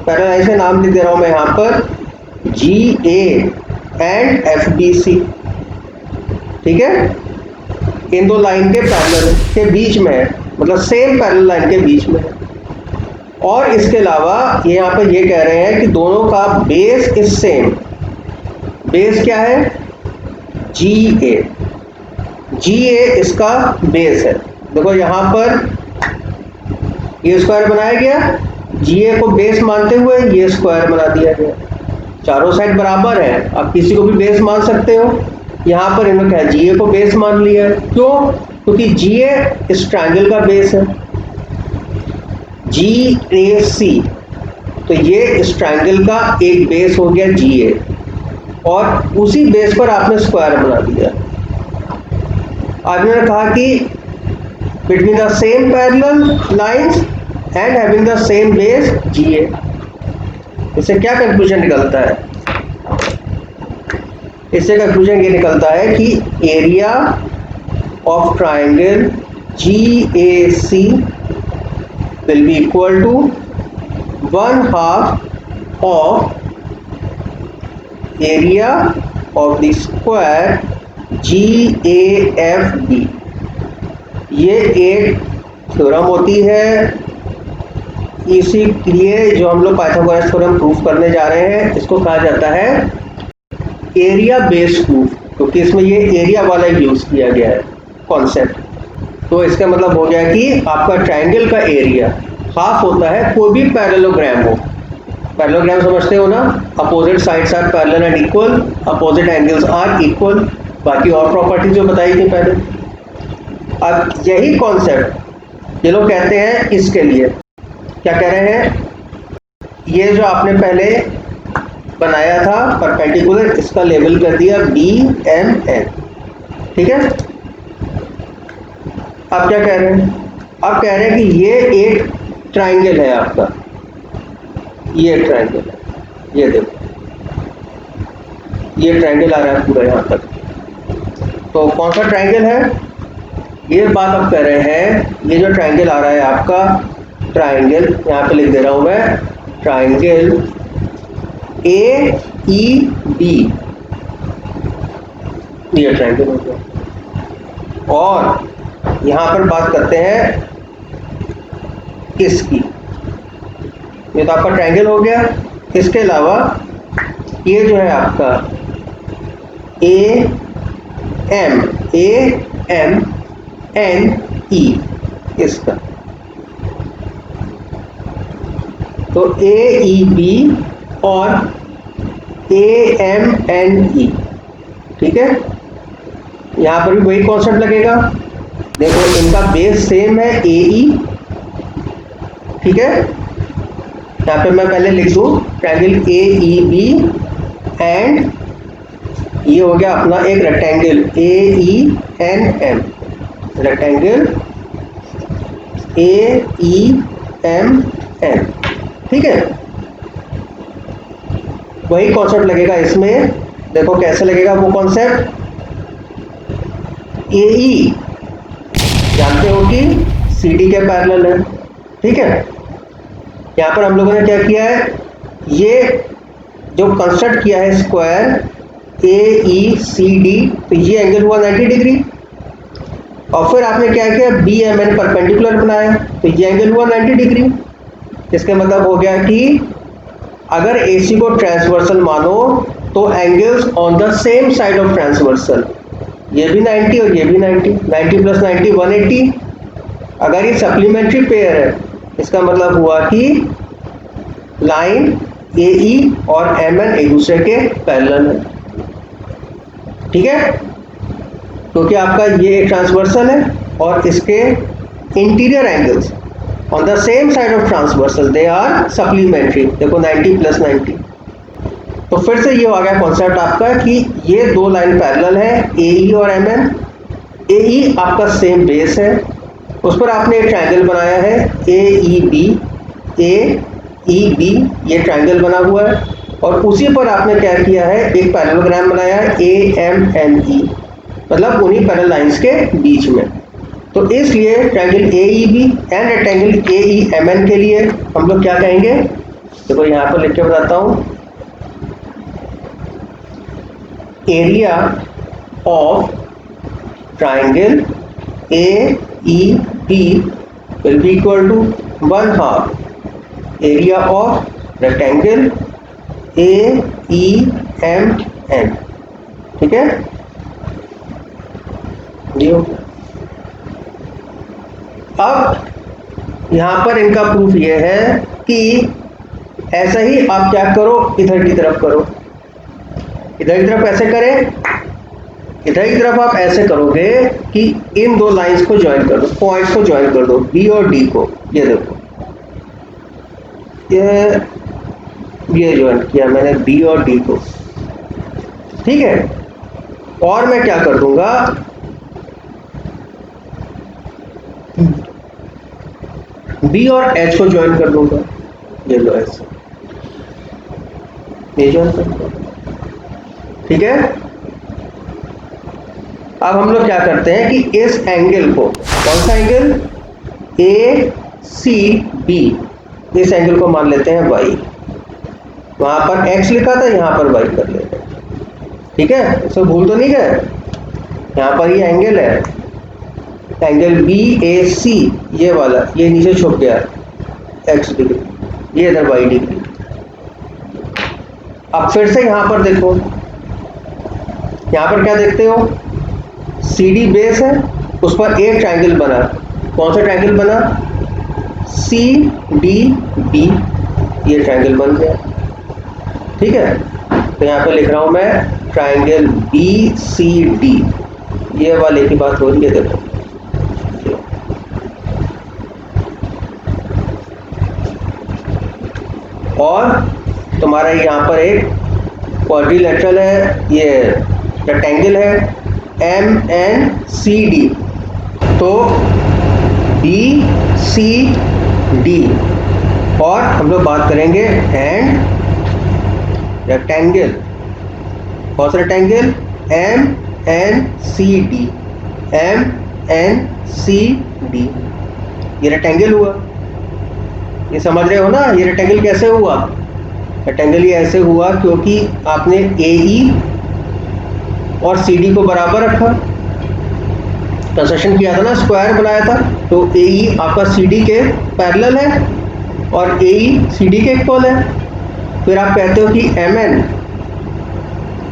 पैरेलल लाइंस का नाम लिख दे रहा हूं मैं यहां पर, GA एंड FBC। ठीक है, इन 2 लाइन के पैरेलल के बीच में है, मतलब सेम पैरेलल लाइन के बीच में है। और इसके अलावा ये यहाँ पर ये कह रहे हैं कि दोनों का बेस इज सेम। बेस क्या है? GA। GA इसका बेस है। देखो यहाँ पर ये स्क्वायर बनाया गया, GA को बेस मानते हुए ये स्क्वायर बना दिया गया। चारों साइड बराबर है, आप किसी को भी बेस मान सकते हो। यहाँ पर इन्होंने क्या GA को बेस मान लिया है। क्यों? क्योंकि GA इस ट्रायंगल का बेस है, GAC, तो ये इस ट्रायंगल का एक बेस हो गया GA, और उसी बेस पर आपने स्क्वायर बना दिया। आपने कहा कि between the same parallel lines and having the same base GA। इससे क्या कंक्लूजन निकलता है? इससे कंक्लूजन ये निकलता है कि area of triangle GAC will be equal to 1/2 of area of the square GAFB। ये एक थ्योरम होती है, इसी लिए जो हम लोग पाइथागोरस थ्योरम प्रूफ करने जा रहे हैं इसको कहा जाता है एरिया बेस्ड प्रूफ, क्योंकि इसमें ये एरिया वाला यूज किया गया है कॉन्सेप्ट। तो इसका मतलब हो गया कि आपका ट्रायंगल का एरिया हाफ होता है कोई भी पैरेललोग्राम हो। पैरेललोग्राम समझते हो ना? Opposite sides are parallel and equal, opposite angles are equal, बाकी और प्रॉपर्टी जो बताई थी पहले। अब यही कॉन्सेप्ट ये लोग कहते हैं इसके लिए। क्या कह रहे हैं? ये जो आपने पहले बनाया था परपेंडिकुलर, इसका लेबल कर दिया BMN, ठीक है। अब क्या कह रहे हैं? अब कह रहे हैं कि ये एक ट्रायंगल है आपका, ये ट्रायंगल है, ये देखो ये ट्रायंगल आ रहा है पूरा यहाँ तक। तो कौन सा ट्रायंगल है ये बात आप कह रहे हैं? ये जो ट्रायंगल आ रहा है आपका, ट्रायंगल यहाँ पे लिख दे रहा हूँ मैं, ट्रायंगल AEB, ये ट्रायंगल हो गया। और यहाँ पर बात करते हैं इसकी, ये तो आपका ट्रायंगल हो गया। इसके अलावा ये जो है आपका AMNE इसका, तो AEB और AMNE, ठीक है। यहाँ पर भी वही कॉन्सेप्ट लगेगा। देखो इनका बेस सेम है AE, ठीक है। यहाँ पे मैं पहले लिख दूँ ट्रायंगल AEB एंड ये हो गया अपना एक रेक्टेंगल AENM, रेक्टेंगल AEMN, ठीक है। वही कॉन्सेप्ट लगेगा इसमें। देखो कैसे लगेगा वो कॉन्सेप्ट। AE जानते हो कि CD के पैरेलल है, ठीक है। यहाँ पर हम लोगों ने क्या किया है, ये जो कंस्ट्रक्ट किया है स्क्वायर AECD, तो ये एंगल हुआ 90 डिग्री। और फिर आपने क्या किया, BMN परपेंडिकुलर बनाया, तो ये एंगल हुआ 90 डिग्री। इसका मतलब हो गया कि अगर AC को ट्रांसवर्सल मानो तो angles on the same side of transversal, ये भी 90 और ये भी 90, 90 प्लस 90 180। अगर ये सप्लीमेंट्री पेयर है, इसका मतलब हुआ कि लाइन AE और MN एक दूसरे के पैरेलल है, ठीक है। क्योंकि आपका ये एक ट्रांसवर्सल है और इसके interior angles on the same side of transversal they are supplementary. देखो 90 प्लस 90, तो फिर से ये आ गया कॉन्सेप्ट आपका कि ये दो लाइन पैरेलल है AE और MN। AE आपका सेम बेस है, उस पर आपने एक ट्रायंगल बनाया है AEB, ये ट्रायंगल बना हुआ है, और उसी पर आपने क्या किया है, एक पैरेललोग्राम बनाया है AMNE, मतलब उन्हीं पैरेलल लाइंस के बीच में। तो इसलिए triangle AEB and rectangle AEMN के लिए हम लोग क्या कहेंगे, देखो यहाँ पर लिख के बताता हूँ। Area of triangle AEB will be equal to 1/2 area of rectangle AEMN, ठीक है। ये हो गया। अब यहां पर इनका प्रूफ ये है कि ऐसा ही आप क्या करो, इधर की तरफ करो। इधर की तरफ ऐसे करें, इधर की तरफ आप ऐसे करोगे कि इन दो लाइंस को ज्वाइन कर दो, पॉइंट्स को ज्वाइन कर दो, B और D को। ये देखो, ये ज्वाइन किया मैंने B और D को, ठीक है। और मैं क्या कर दूंगा, B और H को ज्वाइन कर दूंगा। ये लो ऐसे, ये ज्वाइन कर दूंगा, ठीक है। अब हम लोग क्या करते हैं कि इस एंगल को, कौन सा एंगल, ACB, इस एंगल को मान लेते हैं y। वहां पर x लिखा था, यहां पर y कर लेते हैं, ठीक है। इसमें भूल तो नहीं गए, यहां पर ये एंगल है, एंगल BAC, ये वाला, ये नीचे छुप गया x डिग्री, ये इधर y डिग्री। अब फिर से यहां पर देखो, यहां पर क्या देखते हो, CD बेस है, उस पर एक ट्रायंगल बना। कौन सा ट्रायंगल बना, CDB, ये ट्रायंगल बन गया, ठीक है। तो यहाँ पे लिख रहा हूं मैं ट्रायंगल BCD, ये वाले की बात हो रही है, देखो। और तुम्हारा यहाँ पर एक क्वाड्रिलेटरल है, ये रेक्टेंगल है MNCD, तो BCD। और हम लोग बात करेंगे एंड रेक्टेंगल, कौन सा रेक्टेंगल, MNCD, MNCD, ये रेक्टेंगल हुआ। ये समझ रहे हो ना, ये रेक्टेंगल कैसे हुआ, रेक्टेंगल ये ऐसे हुआ क्योंकि आपने AE और CD को बराबर रखा, कंस्ट्रक्शन किया था ना, स्क्वायर बनाया था, तो AE आपका CD के पैरेलल है और AE CD के इक्वल है। फिर आप कहते हो कि MN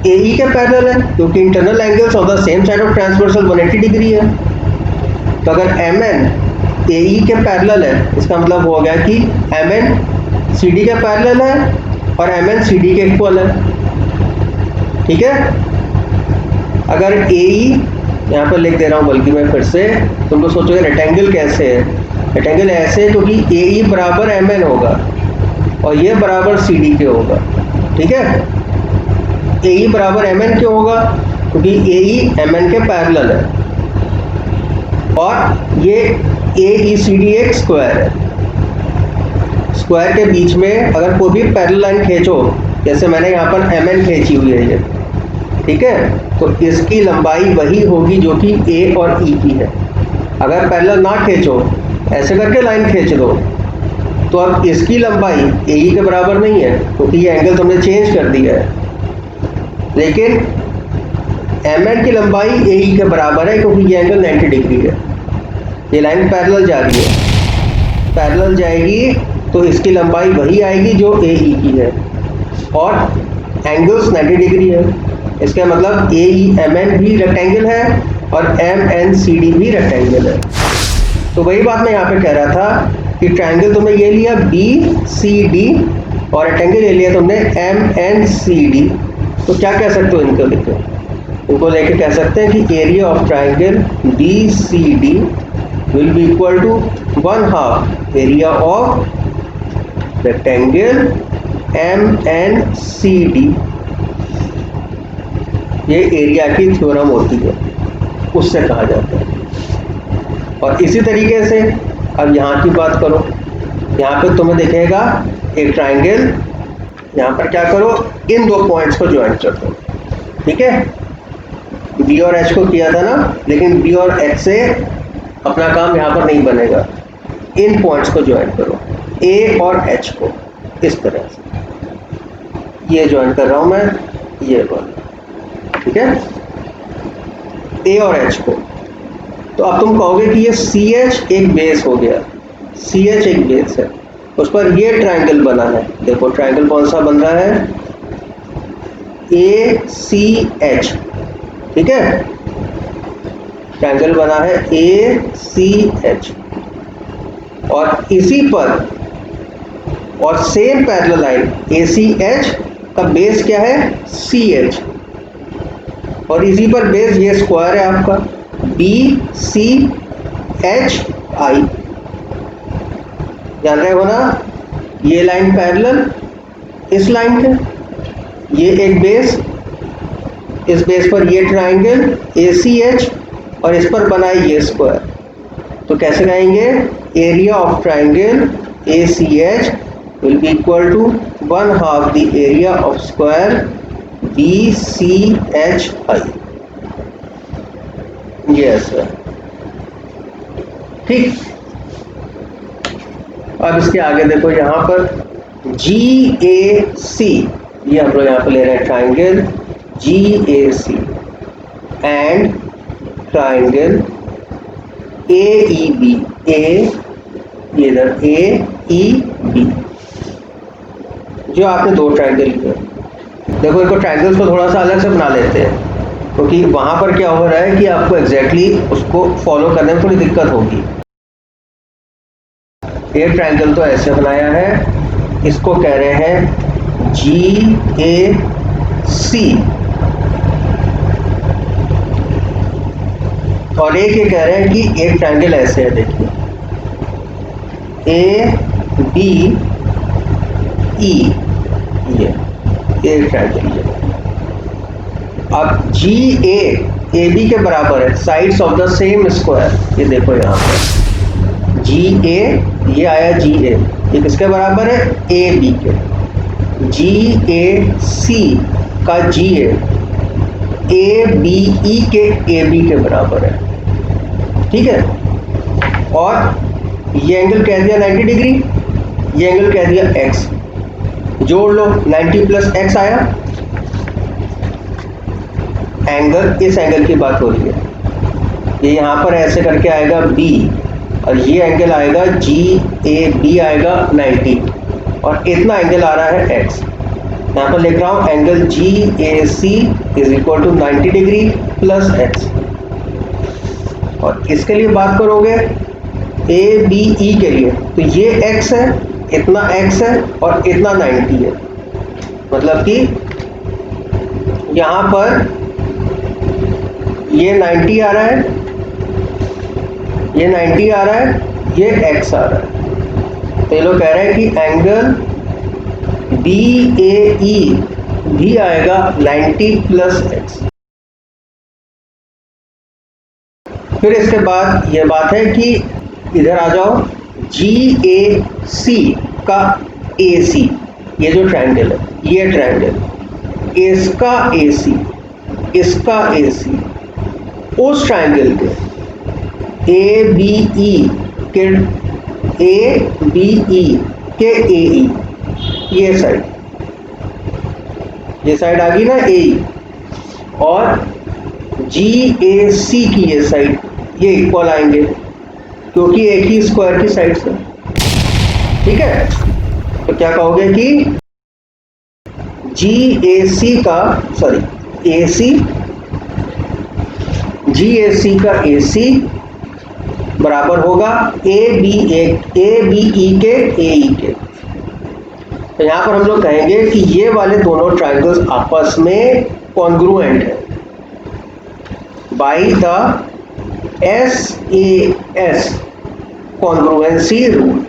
AE के पैरेलल है, क्योंकि internal angles on the same side of transversal 180 degree है। तो अगर MN AE के पैरेलल है, इसका मतलब हो गया कि MN CD के पैरेलल है और MN CD के इक्वल है, ठीक है। अगर AE, यहाँ पर लिख दे रहा हूँ बल्कि मैं फिर से, तुम लोग सोचोगे रेक्टेंगल कैसे है, रेक्टेंगल ऐसे है क्योंकि AE बराबर MN होगा और ये बराबर CD के होगा, ठीक है। AE बराबर MN क्यों होगा, क्योंकि AE MN के पैरेलल है और ये AECD एक स्क्वायर है। स्क्वायर के बीच में अगर कोई भी पैरेलल लाइन खींचो, जैसे मैंने यहाँ पर MN खींची हुई है ये, ठीक है, तो इसकी लंबाई वही होगी जो कि A और E की है। अगर पैरेलल ना खींचो, ऐसे करके लाइन खींच दो, तो अब इसकी लंबाई AE के बराबर नहीं है क्योंकि ये एंगल तुमने चेंज कर दिया है। लेकिन MN की लंबाई AE के बराबर है क्योंकि ये एंगल 90 डिग्री है। ये लाइन पैरेलल जा रही है, पैरेलल जाएगी तो इसकी लंबाई वही आएगी जो AE की है और एंगल्स 90 डिग्री है। इसका मतलब AEMN भी रेक्टेंगल है और MNCD भी रेक्टेंगल है। तो वही बात मैं यहाँ पे कह रहा था कि ट्रायंगल तुमने ये लिया BCD और रेक्टेंगल ये लिया तुमने MNCD, तो क्या कह सकते हो इनको लेके, इनको लेके कह सकते हैं कि area of triangle BCD will be equal to 1/2 area of rectangle MNCD। ये एरिया की थ्योरम होती है, उससे कहा जाता है। और इसी तरीके से अब यहाँ की बात करो, यहाँ पे तुम्हें दिखेगा एक ट्रायंगल, यहाँ पर क्या करो, इन दो पॉइंट्स को ज्वाइन कर दो, ठीक है। B और H को किया था ना, लेकिन B और H से अपना काम यहाँ पर नहीं बनेगा, इन पॉइंट्स को ज्वाइन करो, A और H को, इस तरह से ये ज्वाइन कर रहा हूँ मैं, ये वाला, ठीक है, A और H को। तो अब तुम कहोगे कि ये CH एक बेस हो गया, CH एक बेस है, उस पर ये ट्रायंगल बना है। देखो ट्रायंगल कौन सा बन रहा है, ACH, ठीक है, ट्रायंगल बना है ACH, और इसी पर और सेम पैरेलल लाइन ACH का बेस क्या है, CH, और इसी पर बेस ये स्क्वायर है आपका BCHI, जान रहे हो ना, ये लाइन पैरेलल इस लाइन के, ये एक बेस, इस बेस पर ये ट्रायंगल ACH और इस पर बना है ये स्क्वायर। तो कैसे कहेंगे, area of triangle ACH will be equal to 1/2 the area of square BCHI। Yes sir, ठीक। अब इसके आगे देखो, यहाँ पर GAC, ये हम लोग यहाँ पर ले रहे हैं triangle GAC and triangle AEB, इधर AEB, जो आपने दो ट्रायंगल लिए। देखो इनको ट्रायंगल्स को थोड़ा सा अलग से बना लेते हैं, क्योंकि वहां पर क्या हो रहा है कि आपको एग्जैक्टली उसको फॉलो करने में थोड़ी दिक्कत होगी। एक ट्रायंगल तो ऐसे बनाया है, इसको कह रहे हैं GAC, और एक ये कह रहे हैं कि एक ट्रायंगल ऐसे है, देखिए ABE, ये एक ट्रायंगल है। अब GA AB के बराबर है, sides of the same square, ये देखो यहाँ पर GA, ये आया GA, ये किसके बराबर है, AB के। GAC का GA ABE के AB के बराबर है, ठीक है। और ये एंगल कह दिया 90 डिग्री, ये एंगल कह दिया x, जोड़ लो, 90 प्लस x आया, एंगल, इस एंगल की बात हो रही है, ये यहाँ पर ऐसे करके आएगा B, और ये एंगल आएगा GAB आएगा 90, और इतना एंगल आ रहा है x। यहाँ पर लिख रहा हूँ angle GAC is equal to 90 degree plus x, और इसके लिए बात करोगे ABE के लिए, तो ये x है, इतना x है, और इतना 90 है, मतलब कि यहाँ पर ये 90 आ रहा है, ये 90 आ रहा है, ये x आ रहा है। तो ये लोग कह रहे हैं कि एंगल BAE भी आएगा 90 प्लस x। फिर इसके बाद ये बात है कि इधर आ जाओ, GAC का AC, ये जो ट्रायंगल है, ये ट्रायंगल, इसका AC, इसका AC, उस ट्रायंगल के ABE के AE, ये साइड आ गई ना AE, और GAC की ये साइड, ये इक्वल आएंगे, क्योंकि एक ही स्क्वायर की साइड से, ठीक है। तो क्या कहोगे कि GAC का, सॉरी GAC का AC बराबर होगा ABE के AE के। तो यहाँ पर हम लोग कहेंगे कि ये वाले दोनों ट्रायंगल्स आपस में कॉन्ग्रुएंट है by the SAS congruency rule.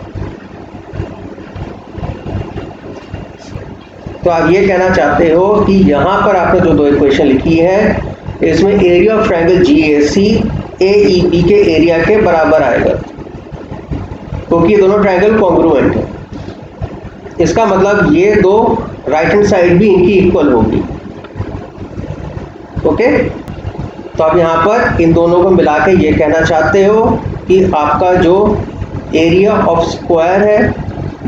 तो आप ये कहना चाहते हो कि यहाँ पर आपने जो दो इक्वेशन लिखी है, इसमें area of triangle GAC AEB के एरिया के बराबर आएगा, क्योंकि दोनों ट्रायंगल कॉन्ग्रुएंट है। इसका मतलब ये दो राइट हैंड साइड भी इनकी इक्वल होगी, ओके। तो आप यहाँ पर इन दोनों को मिला के ये कहना चाहते हो कि आपका जो एरिया ऑफ स्क्वायर है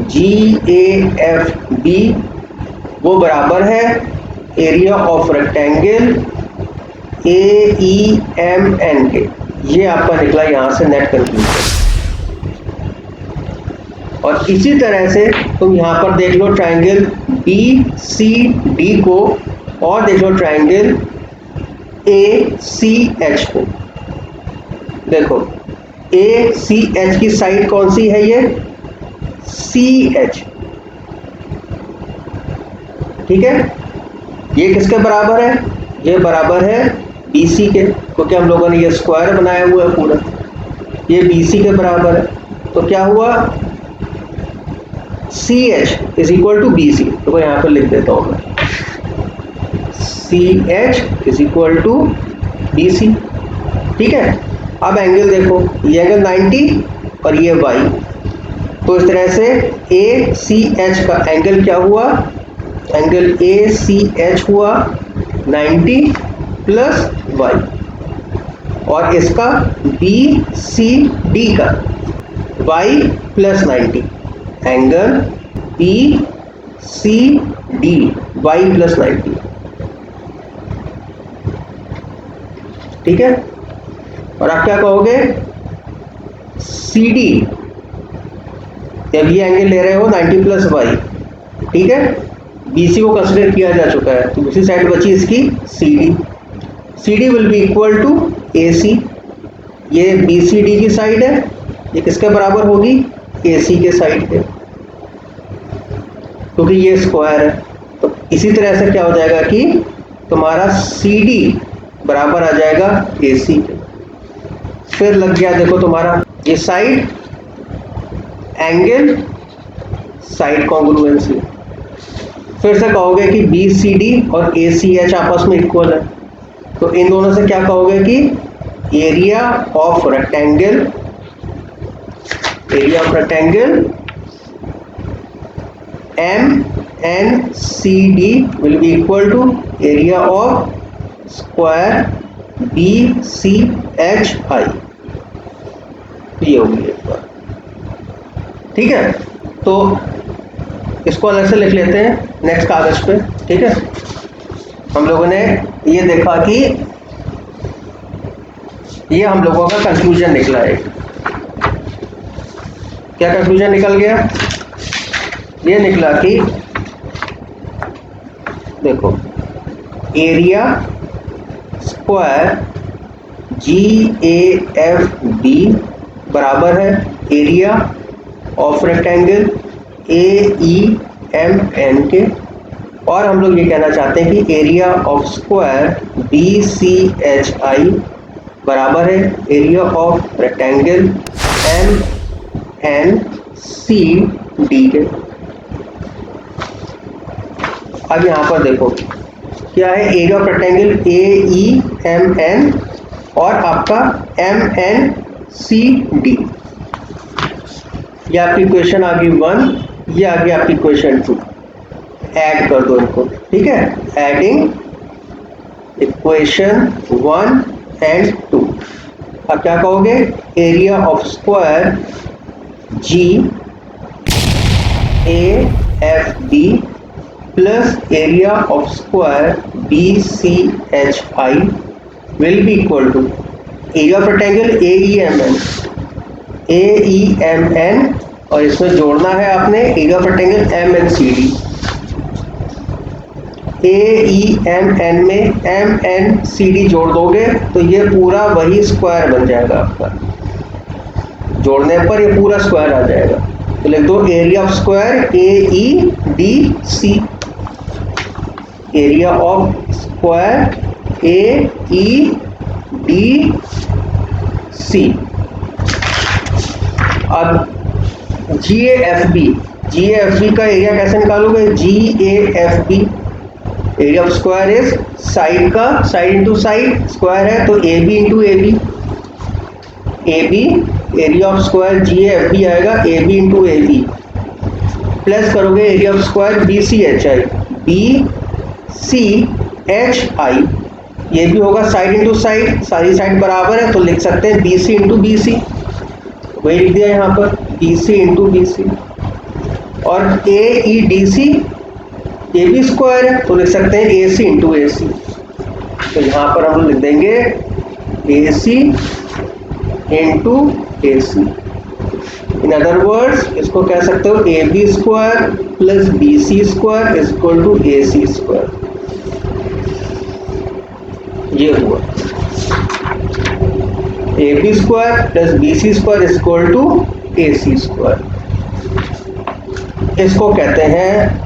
GAFB वो बराबर है एरिया ऑफ रेक्टेंगल AEMN के। ये आपका निकला यहाँ से नेट कंक्लूजन। और इसी तरह से तुम यहाँ पर देख लो ट्राइंगल BCD को, और देख लो ट्राइंगल ACH को। देखो ACH की साइड कौन सी है, ये CH, ठीक है। ये किसके बराबर है, ये बराबर है BC के, क्योंकि हम लोगों ने ये स्क्वायर बनाया हुआ है पूरा, ये BC के बराबर है। तो क्या हुआ, CH is equal to BC। तो यहाँ पर लिख देता हूँ मैं, CH is equal to BC, ठीक है। अब एंगल देखो, ये एंगल 90 और ये Y, तो इस तरह से ACH का एंगल क्या हुआ, एंगल ACH हुआ 90 प्लस Y, और इसका BCD का Y plus 90, angle BCD Y plus 90, ठीक है। और आप क्या कहोगे, CD, जब ये एंगल ले रहे हो 90 प्लस Y, ठीक है, BC को कंसिडर किया जा चुका है, तो दूसरी साइड बची इसकी CD will be equal to AC। ये BCD की साइड है, ये किसके बराबर होगी, AC के साइड के, क्योंकि ये स्क्वायर है। तो इसी तरह से क्या हो जाएगा कि तुम्हारा CD बराबर आ जाएगा AC के। फिर लग गया देखो तुम्हारा ये साइड एंगल साइड कॉन्ग्रुएंसी। फिर से कहोगे कि BCD और ACH आपस में इक्वल है, तो इन दोनों से क्या कहोगे कि area of rectangle MNCD will be equal to area of square BCHI। ये होगी एक बार, ठीक है। तो इसको अलग से लिख लेते हैं नेक्स्ट कागज पे, ठीक है। हम लोगों ने ये देखा कि ये हम लोगों का कंक्लूजन निकला है। क्या कंक्लूजन निकल गया, ये निकला कि देखो एरिया स्क्वायर GAFB बराबर है एरिया ऑफ रेक्टेंगल AEMN के, और हम लोग ये कहना चाहते हैं कि एरिया ऑफ स्क्वायर BCHI बराबर है एरिया ऑफ रेक्टेंगल MNCD के। अब यहाँ पर देखो क्या है, एरिया ऑफ रेक्टेंगल AEMN और आपका MNCD। ये आपकी इक्वेशन आ गई 1, ये आ गई आपकी इक्वेशन 2। ऐड कर दो इनको, ठीक है। Adding equation 1 and 2। अब क्या कहोगे, area of square GAFB plus area of square BCHI will be equal to area of rectangle AEMN और इसमें जोड़ना है आपने area of rectangle MNCD। AEMN में MNCD जोड़ दोगे तो ये पूरा वही स्क्वायर बन जाएगा आपका, जोड़ने पर ये पूरा स्क्वायर आ जाएगा। तो लिख दो area of square AEDC, area of square AEDC। अब GAFB का एरिया कैसे निकालोगे, GAFB area of square is side का, साइड इंटू साइड स्क्वायर है तो AB into AB area of square GAFB आएगा AB इंटू AB, प्लस करोगे area of square BCHI ये भी होगा साइड इंटू साइड, सारी साइड बराबर है तो लिख सकते हैं BC इंटू BC, वही लिख दिया यहाँ पर BC इंटू BC। और AEDC ये भी स्क्वायर है तो लिख सकते हैं AC इंटू AC, तो यहाँ पर हम लिख देंगे AC into AC। In other words इसको कह सकते हो A B square plus B C square is equal to A C square. ये हुआ A B square plus B C square is equal to A C square. इसको कहते हैं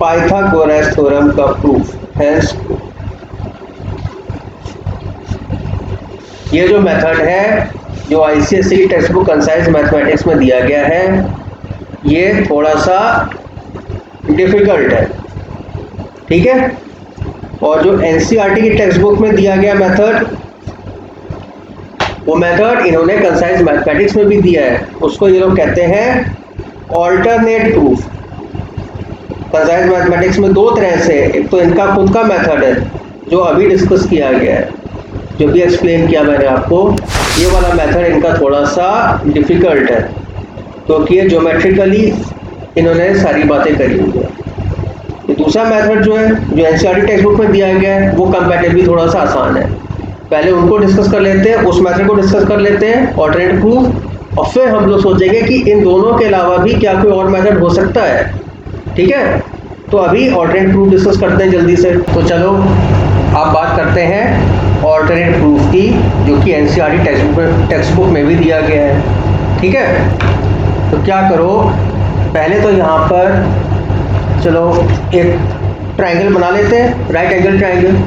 Pythagoras theorem का प्रूफ। हेंस ये जो मेथड है जो ICSE textbook concise mathematics में दिया गया है, ये थोड़ा सा डिफिकल्ट है, ठीक है। और जो एनसीईआरटी की टेक्स्ट बुक में दिया गया मेथड, वो मेथड इन्होंने कंसाइज मैथमेटिक्स में भी दिया है। उसको ये लोग कहते हैं ऑल्टरनेट प्रूफ। कंसाइज मैथमेटिक्स में दो तरह से, एक तो इनका खुद का मेथड है जो अभी डिस्कस किया गया है, जो भी एक्सप्लेन किया मैंने आपको। ये वाला मेथड इनका थोड़ा सा डिफिकल्ट है क्योंकि ये ज्योमेट्रिकली इन्होंने सारी बातें करी हुई है। ये दूसरा मेथड जो है, जो एनसीईआरटी टेक्स्ट बुक में दिया गया है, वो कंपैरेटिवली थोड़ा सा आसान है। पहले उनको डिस्कस कर लेते हैं, उस मेथड को डिस्कस कर लेते हैं ऑल्टरनेट प्रूफ, और फिर हम लोग सोचेंगे कि इन दोनों के अलावा भी क्या कोई और मेथड हो सकता है, ठीक है। तो अभी ऑल्टरनेट प्रूफ डिस्कस करते हैं जल्दी से। तो चलो आप बात करते हैं ऑल्टरनेट प्रूफ की, जो कि एनसीईआरटी टेक्स्ट बुक में भी दिया गया है, ठीक है। तो क्या करो, पहले तो यहाँ पर चलो एक ट्राइंगल बना लेते हैं, राइट एंगल ट्राइंगल।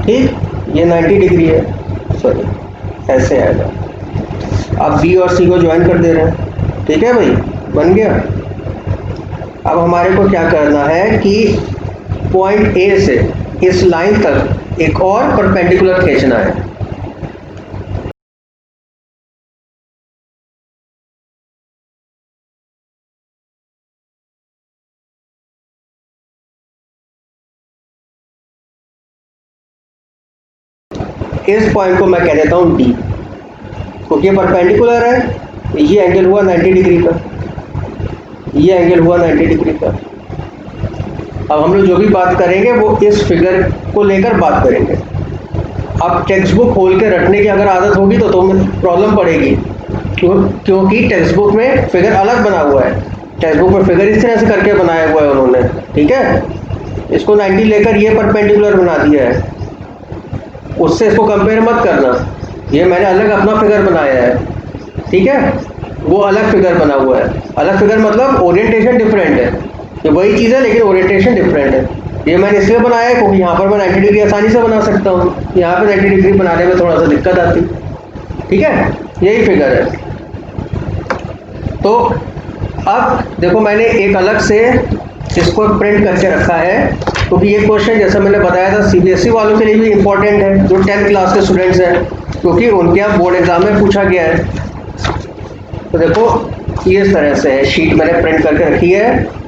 ठीक, ये 90 डिग्री है, सॉरी ऐसे आएगा। आप बी और सी को ज्वाइन कर दे रहे हैं, ठीक है भाई, बन गया। अब हमारे को क्या करना है कि पॉइंट ए से इस लाइन तक एक और परपेंडिकुलर खींचना है। इस पॉइंट को मैं कह देता हूं डी, क्योंकि ये परपेंडिकुलर है। ये एंगल हुआ 90 डिग्री का, ये एंगल हुआ 90 डिग्री का। अब हम लोग जो भी बात करेंगे वो इस फिगर को लेकर बात करेंगे। अब टेक्स्ट बुक खोल के रटने की अगर आदत होगी तो तुम्हें प्रॉब्लम पड़ेगी, क्योंकि टेक्स्ट बुक में फिगर अलग बना हुआ है। टेक्स्ट बुक में फिगर इस तरह से करके बनाया हुआ है उन्होंने, ठीक है। इसको 90 लेकर ये परपेंडिकुलर बना दिया है, उससे इसको कंपेयर मत करना। ये मैंने अलग अपना फिगर बनाया है, ठीक है, वो अलग फिगर बना हुआ है। अलग फिगर मतलब ओरिएंटेशन डिफरेंट है, ये वही चीज़ है लेकिन ओरिएंटेशन डिफरेंट है। ये मैंने इसलिए बनाया है क्योंकि यहाँ पर मैं 90 डिग्री आसानी से बना सकता हूँ, यहाँ पर 90 डिग्री बनाने में थोड़ा सा दिक्कत आती, ठीक है। यही फिगर है। तो अब देखो मैंने एक अलग से इसको प्रिंट करके रखा है, क्योंकि ये क्वेश्चन जैसा मैंने बताया था सीबीएसई वालों के लिए भी इम्पोर्टेंट है, जो 10th क्लास के स्टूडेंट्स हैं, क्योंकि उनके यहाँ बोर्ड एग्जाम में पूछा गया है। तो देखो ये इस तरह से है, शीट मैंने प्रिंट करके रखी है।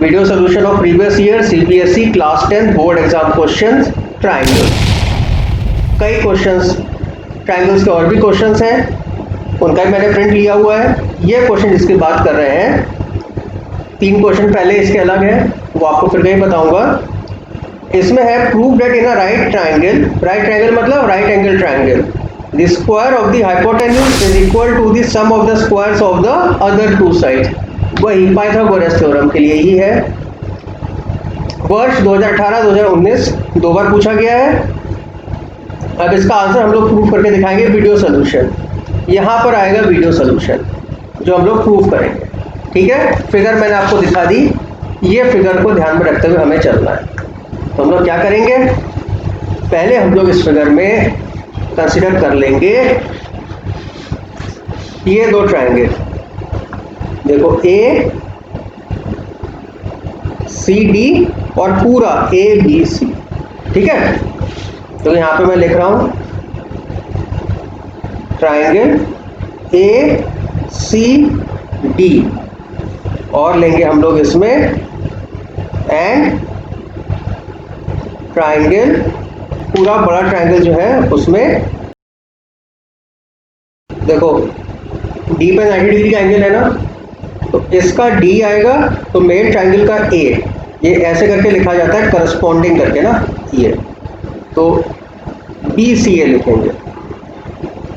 Video solution of previous year CBSE class 10 board exam questions triangle. कई क्वेश्चंस ट्राइंगल्स के और भी क्वेश्चंस हैं, उनका भी मैंने प्रिंट लिया हुआ है। ये क्वेश्चन जिसकी बात कर रहे हैं, 3 क्वेश्चन पहले इसके अलग है, वो आपको फिर कहीं बताऊंगा। इसमें है prove that in a right triangle, right triangle मतलब right angle triangle, the square of the hypotenuse is equal to the sum of the squares of the other two side. वही पाइथागोरस थ्योरम के लिए ही है। वर्ष 2018-2019 दो बार पूछा गया है। अब इसका आंसर हम लोग प्रूव करके दिखाएंगे वीडियो सोल्यूशन। यहाँ पर आएगा वीडियो सोल्यूशन जो हम लोग प्रूव करेंगे, ठीक है। फिगर मैंने आपको दिखा दी, ये फिगर को ध्यान में रखते हुए हमें चलना है। तो हम लोग क्या करेंगे, पहले हम लोग इस फिगर में कंसीडर कर लेंगे ये दो ट्रायंगल। देखो ए सी डी और पूरा ए बी सी, ठीक है। तो यहाँ पे मैं लिख रहा हूं ट्रायंगल ए सी डी, और लेंगे हम लोग इसमें एंड ट्रायंगल, पूरा बड़ा ट्रायंगल जो है उसमें देखो डी पे 90 डिग्री का एंगल है ना, तो इसका डी आएगा, तो मेन ट्राइंगल का ए, ये ऐसे करके लिखा जाता है करस्पॉन्डिंग करके ना, ये तो बी सी ए लिखेंगे।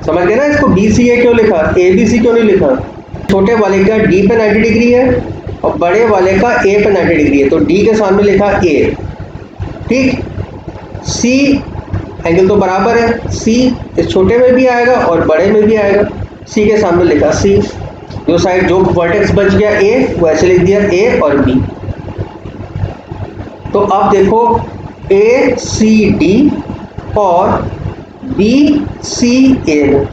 समझ गए ना इसको, बी सी ए क्यों लिखा, ए बी सी क्यों नहीं लिखा? छोटे वाले का डी पे 90 डिग्री है और बड़े वाले का ए पे 90 डिग्री है, तो डी के सामने लिखा ए, ठीक। सी एंगल तो बराबर है, सी इस छोटे में भी आएगा और बड़े में भी आएगा, सी के सामने लिखा सी, जो साइड जो वर्टेक्स बच गया ए वो ऐसे लिख दिया ए और बी। तो अब देखो ए सी डी और बी सी ए में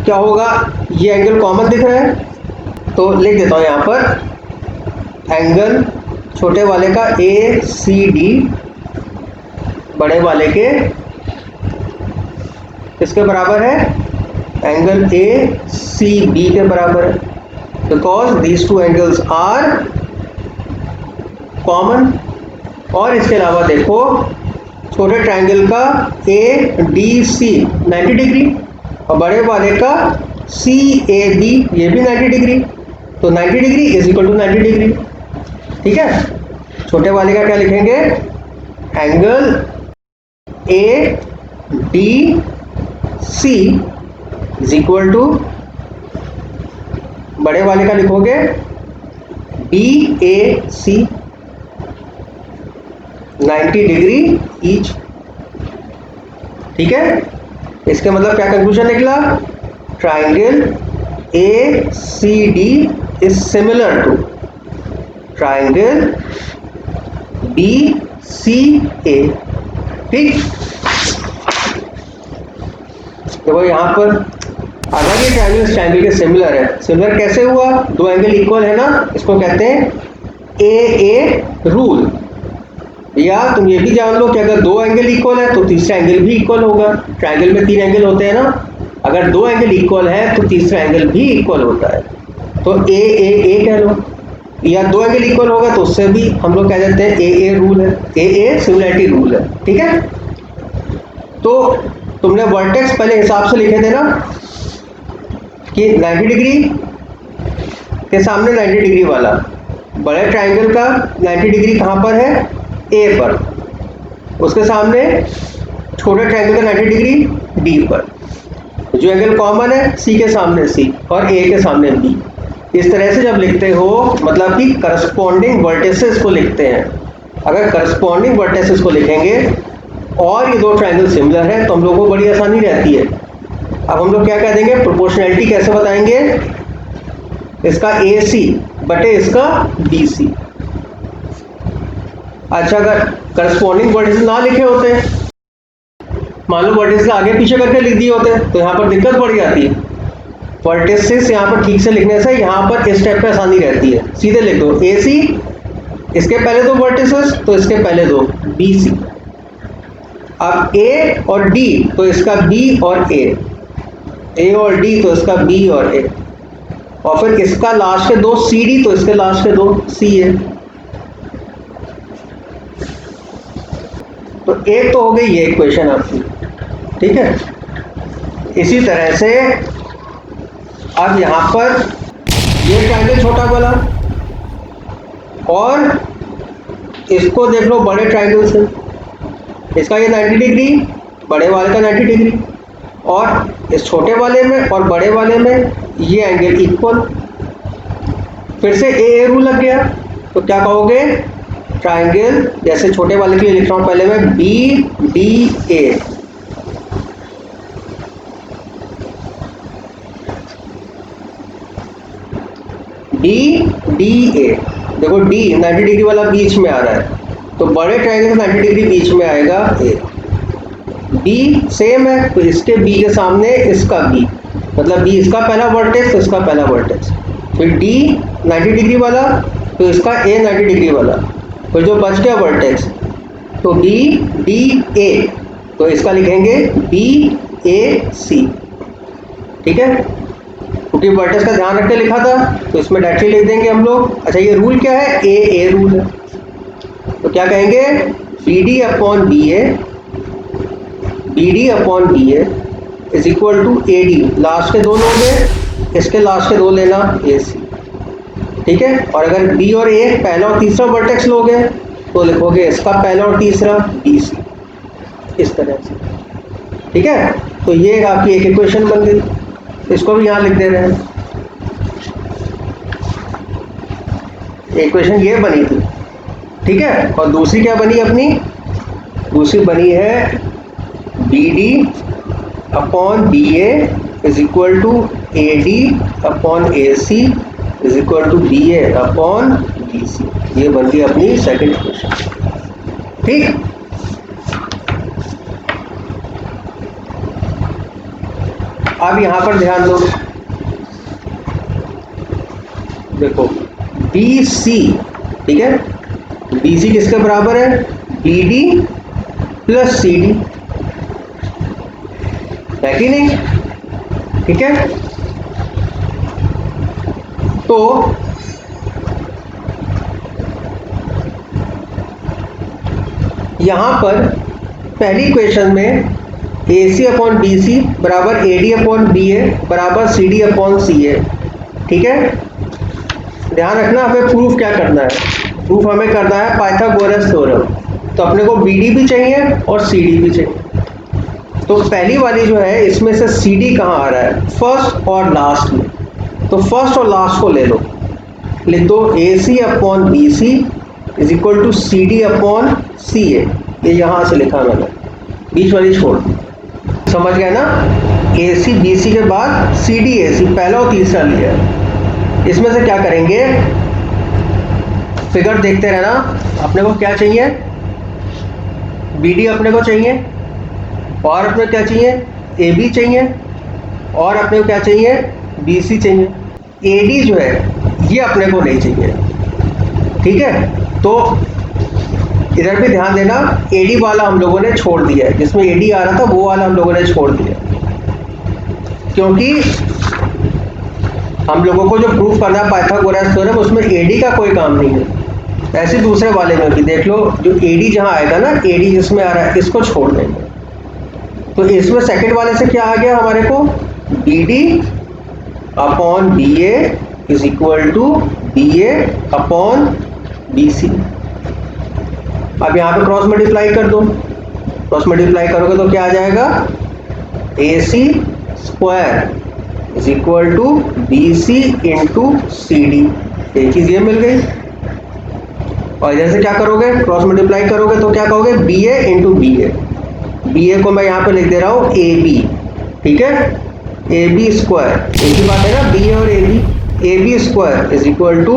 क्या होगा, ये एंगल कॉमन दिख रहा है, तो लिख देता हूँ यहाँ पर एंगल छोटे वाले का ए सी डी बड़े वाले के इसके बराबर है, एंगल ए सी बी के बराबर है, because these two angles are common. और इसके अलावा देखो छोटे ट्राइंगल का ए डी सी 90 डिग्री और बड़े वाले का सी ए बी ये भी 90 डिग्री, तो 90 degree is equal to 90 degree, ठीक है। छोटे वाले का क्या लिखेंगे, angle A D C is equal to, बड़े वाले का लिखोगे B A C 90 degree each, ठीक है। इसके मतलब क्या कंक्लूजन निकला, triangle A C D is similar to triangle B C A, ठीक। देखो यहाँ पर अगर ये ट्राइंगल इस ट्राइंगल के सिमिलर है, सिमिलर कैसे हुआ, दो एंगल इक्वल है ना, इसको कहते हैं ए रूल। या तुम ये भी जान लो कि अगर दो एंगल इक्वल है तो तीसरा एंगल भी इक्वल होगा, ट्राइंगल में 3 एंगल होते हैं ना, अगर दो एंगल इक्वल है तो तीसरा एंगल भी इक्वल होता है, तो ए कह लो, या दो एंगल इक्वल होगा तो उससे भी हम लोग कह देते हैं ए रूल है, ए सिमिलरिटी रूल है, ठीक है। तो तुमने वर्टेक्स पहले हिसाब से लिखे थे ना कि 90 डिग्री के सामने 90 डिग्री वाला, बड़े ट्राइंगल का 90 डिग्री कहाँ पर है, ए पर, उसके सामने छोटे ट्राइंगल का 90 डिग्री डी पर, जो एंगल कॉमन है सी के सामने सी और ए के सामने बी। इस तरह से जब लिखते हो मतलब कि करस्पॉन्डिंग वर्टिसेस को लिखते हैं। अगर करस्पॉन्डिंग वर्टिसेस को लिखेंगे और ये दो ट्राइंगल सिमिलर है तो हम लोग को बड़ी आसानी रहती है। अब हम लोग क्या कह देंगे, प्रोपोर्शनैलिटी कैसे बताएंगे, इसका ए सी बटे इसका बी सी। अच्छा अगर करस्पॉन्डिंग वर्टिसेस ना लिखे होते, मान लो वर्टिसेस आगे पीछे करके लिख दिए होते तो यहाँ पर दिक्कत बढ़ जाती है। वर्टिसेस यहाँ पर ठीक से लिखने से यहाँ पर इस स्टेप पे आसानी रहती है, सीधे लिख दो ए सी, इसके पहले दो वर्टिसेस तो इसके पहले दो बी सी। अब ए और डी तो इसका बी और ए और डी तो इसका बी और ए, और फिर इसका लास्ट के दो सी डी तो इसके लास्ट के दो सी ए। तो एक तो हो गई ये इक्वेशन आपकी, ठीक है। इसी तरह से अब यहाँ पर ये ट्राइंगल छोटा वाला और इसको देख लो बड़े ट्राइंगल से, इसका ये 90 डिग्री, बड़े वाले का 90 डिग्री, और इस छोटे वाले में और बड़े वाले में ये एंगल इक्वल। फिर से ए रूल लग गया, तो क्या कहोगे, ट्राइंगल जैसे छोटे वाले के लिए लिख रहा हूँ पहले मैं बी डी ए, देखो डी 90 डिग्री वाला बीच में आ रहा है तो बड़े ट्राइंगल का 90 डिग्री बीच में आएगा ए। बी सेम है तो इसके बी के सामने इसका बी, मतलब बी इसका पहला वर्टेक्स तो इसका पहला वर्टेक्स, फिर डी 90 डिग्री वाला तो इसका ए 90 डिग्री वाला, फिर जो बच गया वर्टेक्स तो बी डी ए तो इसका लिखेंगे बी ए सी, ठीक है। क्योंकि वर्टेक्स का ध्यान रख के लिखा था तो इसमें डायरेक्टली लिख देंगे हम लोग। अच्छा ये रूल क्या है, ए रूल है, तो क्या कहेंगे B D upon B A is equal to A D, last के दोनों में इसके लास्ट के 2 लेना AC, ठीक है। और अगर B और A पहला और तीसरा वर्टेक्स लोगे तो लिखोगे इसका पहला और तीसरा BC, इस तरह से, ठीक है। तो ये आपकी एक इक्वेशन बन गई, इसको भी यहाँ लिख दे रहे हैं। इक्वेशन ये बनी थी, ठीक है। और दूसरी क्या बनी अपनी, दूसरी बनी है BD upon BA is equal to AD upon AC is equal to BA upon BC। ये बन गई अपनी सेकंड इक्वेशन, ठीक। अब यहां पर ध्यान दो, देखो BC, ठीक है, BC किसके बराबर है, BD प्लस CD, है कि नहीं, ठीक है। तो यहां पर पहली इक्वेशन में AC अपॉन BC बराबर AD अपॉन BA बराबर CD अपॉन CA, ठीक है। ध्यान रखना हमें प्रूफ क्या करना है, प्रूफ हमें करना है पाइथागोरस थ्योरम। तो अपने को BD भी चाहिए और CD भी चाहिए। तो पहली वाली जो है इसमें से CD कहाँ आ रहा है, फर्स्ट और लास्ट में। तो फर्स्ट और लास्ट को ले लो, लिख दो AC upon BC is equal to CD upon CA। ये यहाँ से लिखा मैंने, बीच वाली छोड़, समझ गए ना। AC BC के बाद CD AC पहला और तीसरा लिया। इसमें से क्या करेंगे, फिगर देखते रहना। अपने को क्या चाहिए, BD अपने को चाहिए, और अपने को क्या चाहिए, AB चाहिए, और अपने को क्या चाहिए, BC चाहिए। AD जो है ये अपने को नहीं चाहिए, ठीक है। तो इधर भी ध्यान देना, AD वाला हम लोगों ने छोड़ दिया है, जिसमें AD आ रहा था वो वाला हम लोगों ने छोड़ दिया, क्योंकि हम लोगों को जो प्रूफ करना है पाइथागोरस थ्योरम उसमें AD का कोई काम नहीं है। ऐसे दूसरे वाले में भी देख लो, जो AD जहां आएगा ना, AD जिसमें आ रहा है इसको छोड़ देंगे। तो इसमें सेकंड वाले से क्या आ गया हमारे को, BD upon BA is equal to BA upon BC। अब यहाँ पे क्रॉस मल्टीप्लाई कर दो, क्रॉस मल्टीप्लाई करोगे तो क्या आ जाएगा, AC square is equal to BC into CD। एक चीज ये मिल गई। और इधर से क्या करोगे, क्रॉस मल्टीप्लाई करोगे तो क्या कहोगे, BA इंटू BA। BA को मैं यहाँ पे लिख दे रहा हूँ AB, ठीक है, AB स्क्वायर, एक ही बात है ना, BA और AB square is equal to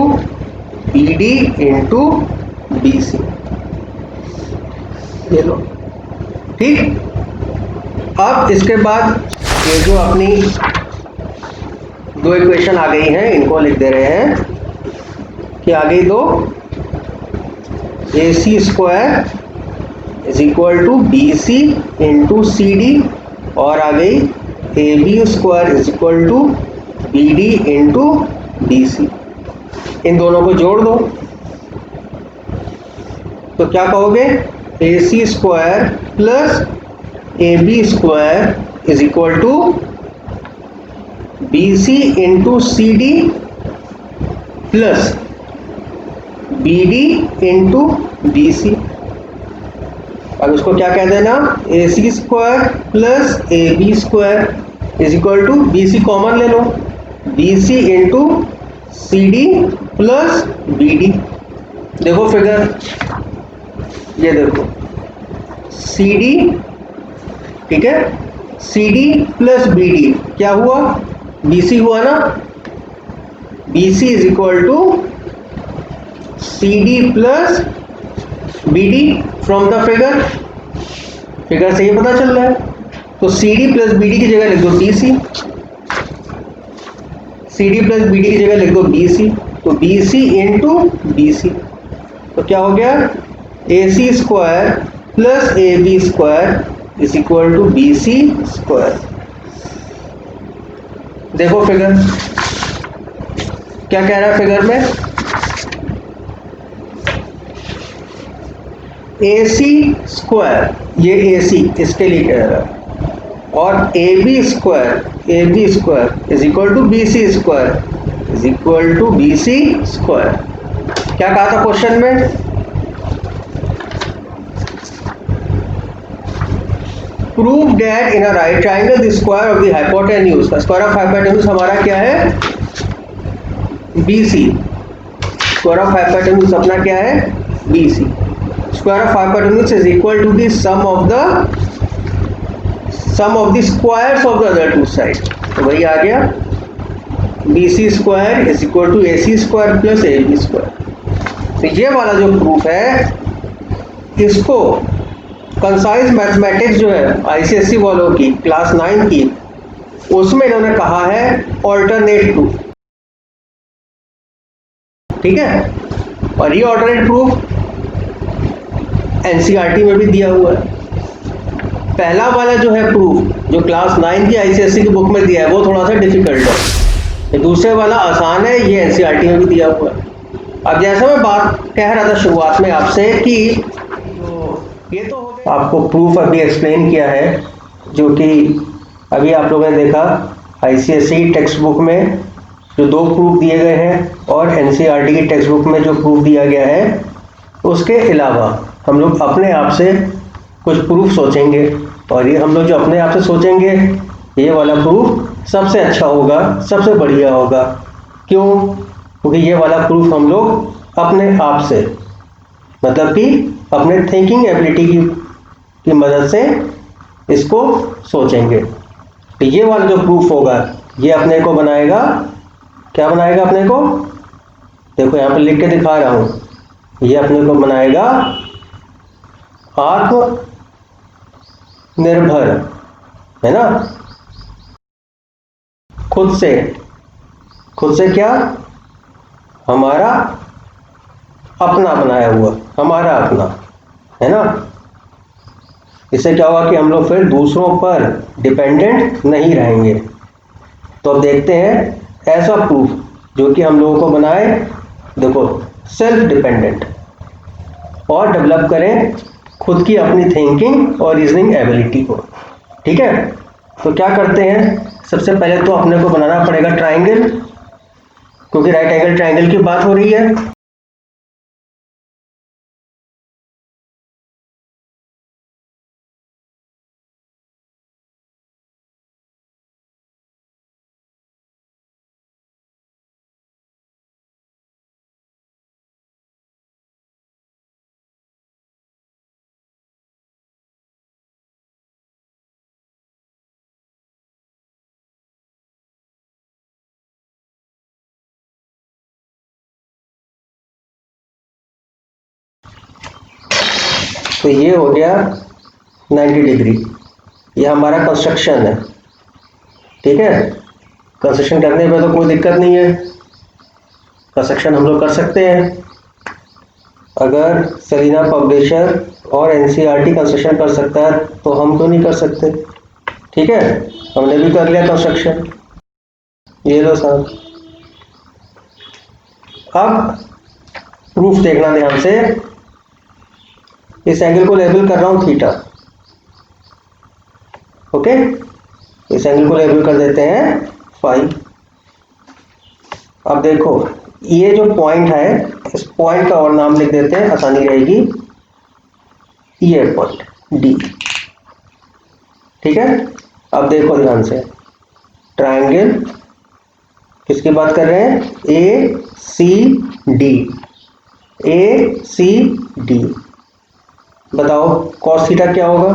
BD into BC। ये लो, ठीक। अब इसके बाद ये जो अपनी 2 इक्वेशन आ गई हैं, इनको लिख दे रहे हैं कि आ गई 2, AC square is equal to BC into CD, और आ गई AB square is equal to BD into BC। इन दोनों को जोड़ दो तो क्या कहोगे, AC square plus AB square is equal to BC into CD plus BD into BC। अब इसको क्या कह देना, AC square plus AB square is equal to, BC common ले लो, BC into CD plus BD। देखो फिगर, ये देखो CD, ठीक है, CD प्लस BD क्या हुआ, BC हुआ ना। BC is equal to CD plus BD from the figure. Figure से ही पता चल रहा है। तो CD प्लस BD की जगह लिख दो BC, CD प्लस BD की जगह लिख दो BC, तो BC इंटू BC। तो क्या हो गया, AC square plus AB square is equal to BC square. देखो फिगर क्या कह रहा है, फिगर में AC स्क्वायर, ये AC इसके लिए कह रहा है, और AB square is equal to BC square is equal to BC square. क्या कहा था क्वेश्चन में? Prove that in a right triangle the square of the hypotenuse, का स्क्वायर ऑफ हाइपोटेन्यूज हमारा क्या है? BC। स्क्वायर ऑफ हाइपोटेन्यूज अपना क्या है? BC। Square of hypotenuse is equal to the sum of the squares of the other two side. तो वही आ गया BC square is equal to AC square plus AB square. तो ये वाला जो प्रूफ है, इसको कंसाइज मैथमेटिक्स जो है ICSE वालों की क्लास 9 की, उसमें इन्होंने कहा है ऑल्टरनेट प्रूफ। ठीक है, और ये ऑल्टरनेट प्रूफ NCERT में भी दिया हुआ है। पहला वाला जो है प्रूफ, जो क्लास 9 की ICSE की बुक में दिया है, वो थोड़ा सा डिफिकल्ट है। दूसरे वाला आसान है, ये NCERT में भी दिया हुआ है। अब जैसा मैं बात कह रहा था शुरुआत में आपसे कि ये तो आपको प्रूफ अभी एक्सप्लेन किया है, जो कि अभी आप लोगों ने देखा ICSE टेक्स्ट बुक में जो 2 प्रूफ दिए गए हैं और NCERT की टेक्स्ट बुक में जो प्रूफ दिया गया है, उसके अलावा हम लोग अपने आप से कुछ प्रूफ सोचेंगे। और ये हम लोग जो अपने आप से सोचेंगे, ये वाला प्रूफ सबसे अच्छा होगा, सबसे बढ़िया होगा। क्यों? क्योंकि ये वाला प्रूफ हम लोग अपने आप से, मतलब कि अपने थिंकिंग एबिलिटी की मदद से इसको सोचेंगे। तो ये वाला जो प्रूफ होगा, ये अपने को बनाएगा, क्या बनाएगा अपने को? देखो यहाँ पे लिख के दिखा रहा हूँ, ये अपने को बनाएगा आत्मनिर्भर, है ना? खुद से क्या? हमारा अपना बनाया हुआ, हमारा अपना, है ना? इससे क्या होगा कि हम लोग फिर दूसरों पर डिपेंडेंट नहीं रहेंगे। तो अब देखते हैं ऐसा प्रूफ जो कि हम लोगों को बनाए, देखो, सेल्फ डिपेंडेंट, और डेवलप करें खुद की अपनी थिंकिंग और रीजनिंग एबिलिटी को। ठीक है, तो क्या करते हैं? सबसे पहले तो अपने को बनाना पड़ेगा ट्राइंगल, क्योंकि राइट एंगल ट्राइंगल की बात हो रही है। तो ये हो गया 90 डिग्री, ये हमारा कंस्ट्रक्शन है। ठीक है, कंस्ट्रक्शन करने में तो कोई दिक्कत नहीं है, कंस्ट्रक्शन हम लोग कर सकते हैं। अगर सलीना पब्लिशर और NCERT कंस्ट्रक्शन कर सकता है तो हम तो नहीं कर सकते। ठीक है, हमने भी कर लिया कंस्ट्रक्शन, ये लो साहब। अब प्रूफ देखना ध्यान से, इस एंगल को लेबल कर रहा हूं थीटा। ओके, इस एंगल को लेबल कर देते हैं फाई। अब देखो, ये जो पॉइंट है, इस पॉइंट का और नाम लिख देते हैं, आसानी रहेगी। ये पॉइंट डी। ठीक है, अब देखो ध्यान से, ट्रायंगल किसकी बात कर रहे हैं? ACD। ACD, बताओ cos थीटा क्या होगा?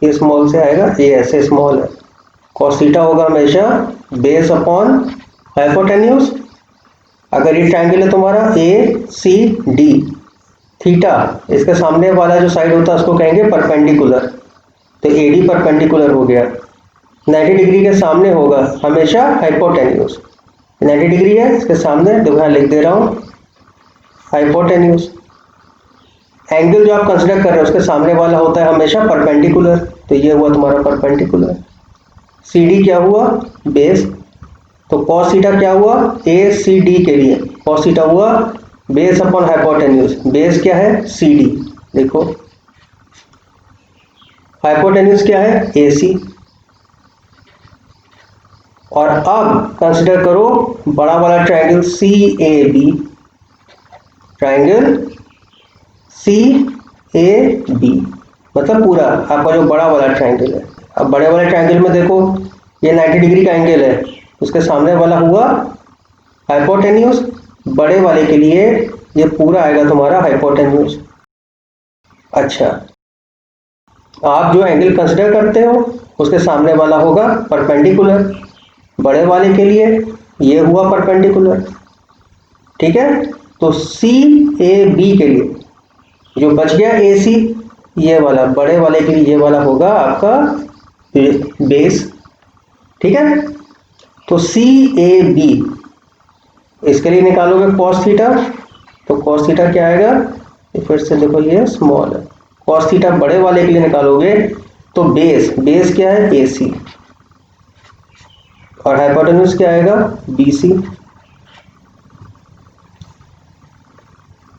ये स्मॉल से आएगा, ये ऐसे स्मॉल है। cos थीटा होगा हमेशा बेस अपॉन हाइपोटेन्यूज। अगर ये ट्रायंगल है तुम्हारा ACD, थीटा इसके सामने वाला जो साइड होता है उसको कहेंगे परपेंडिकुलर, तो AD परपेंडिकुलर हो गया। 90 डिग्री के सामने होगा हमेशा हाइपोटेन्यूज। 90 डिग्री है, इसके सामने देखो यहाँ लिख दे रहा हूँ हाइपोटेन्यूज। एंगल जो आप कंसीडर कर रहे हो उसके सामने वाला होता है हमेशा परपेंडिकुलर, तो ये हुआ तुम्हारा परपेंडिकुलर। CD क्या हुआ? बेस। तो cos थीटा क्या हुआ? ACD के लिए cos थीटा हुआ बेस अपॉन हाइपोटेन्यूज। बेस क्या है? CD। देखो हाइपोटेन्यूज क्या है? AC। और अब कंसिडर करो बड़ा वाला ट्रायंगल CAB, ट्रायंगल CAB मतलब पूरा आपका जो बड़ा वाला ट्रायंगल है। अब बड़े वाले ट्रायंगल में देखो ये 90 डिग्री का एंगल है, उसके सामने वाला हुआ हाइपोटेन्यूज, बड़े वाले के लिए ये पूरा आएगा तुम्हारा हाइपोटेन्यूज। अच्छा, आप जो एंगल कंसिडर करते हो उसके सामने वाला होगा परपेंडिकुलर, बड़े वाले के लिए ये हुआ परपेंडिकुलर, ठीक है। तो CAB के लिए जो बच गया AC, ये वाला बड़े वाले के लिए ये वाला होगा आपका बेस, ठीक है। तो CAB इसके लिए निकालोगे cos थीटा, तो cos थीटा क्या आएगा? फिर से देखो ये स्मॉल है, cos थीटा बड़े वाले के लिए निकालोगे तो बेस क्या है? AC, और हाइपोटेन्यूज क्या आएगा? BC।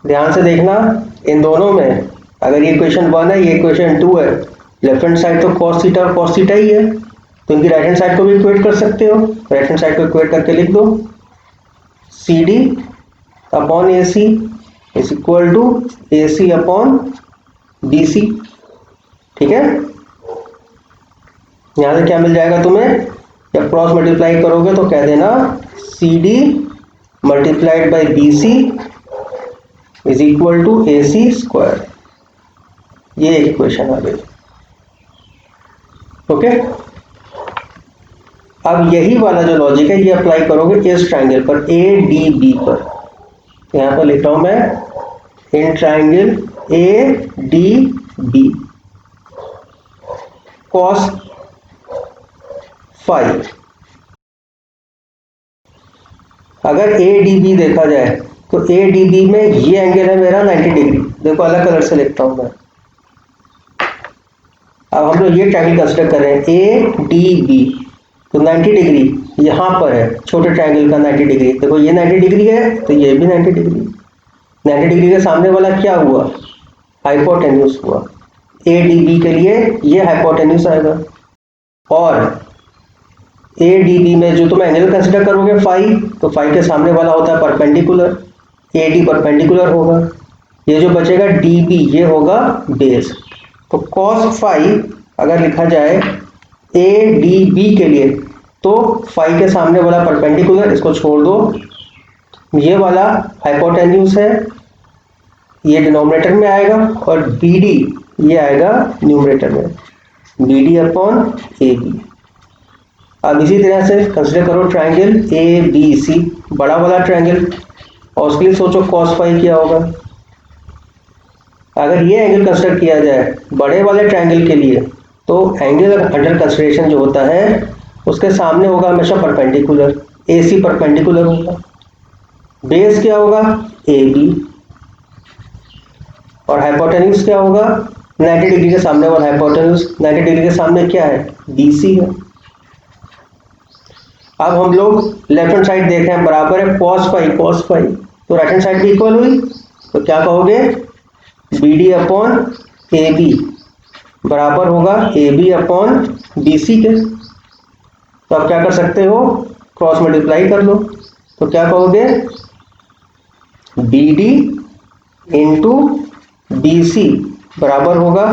ध्यान से देखना, इन दोनों में अगर ये क्वेश्चन 1 है, ये क्वेश्चन 2 है, लेफ्ट हैंड साइड तो cos थीटा और cos थीटा ही है, तो इनकी राइट हैंड साइड को भी इक्वेट कर सकते हो। राइट हैंड साइड को इक्वेट करके लिख दो CD upon AC is equal to AC upon BC, ठीक है। यहां से क्या मिल जाएगा तुम्हें? जब क्रॉस मल्टीप्लाई करोगे तो कह देना CD multiplied by BC is equal to AC square. ये एक इक्वेशन आ गई, ओके। अब यही वाला जो लॉजिक है ये अप्लाई करोगे इस ट्रायंगल पर ADB पर। यहां पर लिख रहा हूं मैं in triangle ADB cos phi। अगर ADB देखा जाए तो ADB में ये एंगल है मेरा 90 डिग्री, देखो अलग कलर से लिखता हूं मैं। अब हम लोग ये ट्रायंगल कंसिडर कर रहे हैं ADB, तो 90 डिग्री यहां पर है, छोटे ट्रायंगल का 90 डिग्री, देखो ये 90 डिग्री है तो ये भी 90 डिग्री। 90 डिग्री के सामने वाला क्या हुआ? हाइपोटेन्यूज हुआ। ADB के लिए ये हाइपोटेन्यूज आएगा, और ADB में जो तुम एंगल कंसिडर करोगे फाई, तो फाई के सामने वाला होता है परपेंडिकुलर, AD परपेंडिकुलर होगा। ये जो बचेगा DB ये होगा बेस। तो cos फाई अगर लिखा जाए ADB के लिए तो फाई के सामने वाला परपेंडिकुलर, इसको छोड़ दो, ये वाला हाइपोटेन्यूज है, ये डिनोमिनेटर में आएगा, और BD ये आएगा न्यूमरेटर में, BD अपॉन AB। अब इसी तरह से कंसिडर करो ट्रायंगल ABC, बड़ा वाला ट्रायंगल, और उसके लिए सोचो cos फाई क्या होगा। अगर ये एंगल कंसिडर किया जाए बड़े वाले ट्रायंगल के लिए, तो एंगल अंडर कंसिडरेशन जो होता है उसके सामने होगा हमेशा परपेंडिकुलर, AC परपेंडिकुलर होगा, बेस क्या होगा? AB, और हाइपोटेन्यूज क्या होगा? 90 डिग्री के सामने वाला हाइपोटेन्यूज, 90 डिग्री के सामने क्या है? BC है। अब हम लोग लेफ्ट हैंड साइड देख रहे हैं, बराबर है cos फाई, तो राइट हैंड साइड भी इक्वल हुई, तो क्या कहोगे? BD अपॉन AB बराबर होगा AB अपॉन BC के। तो आप क्या कर सकते हो? क्रॉस मल्टीप्लाई कर लो, तो क्या कहोगे? BD इंटू BC बराबर होगा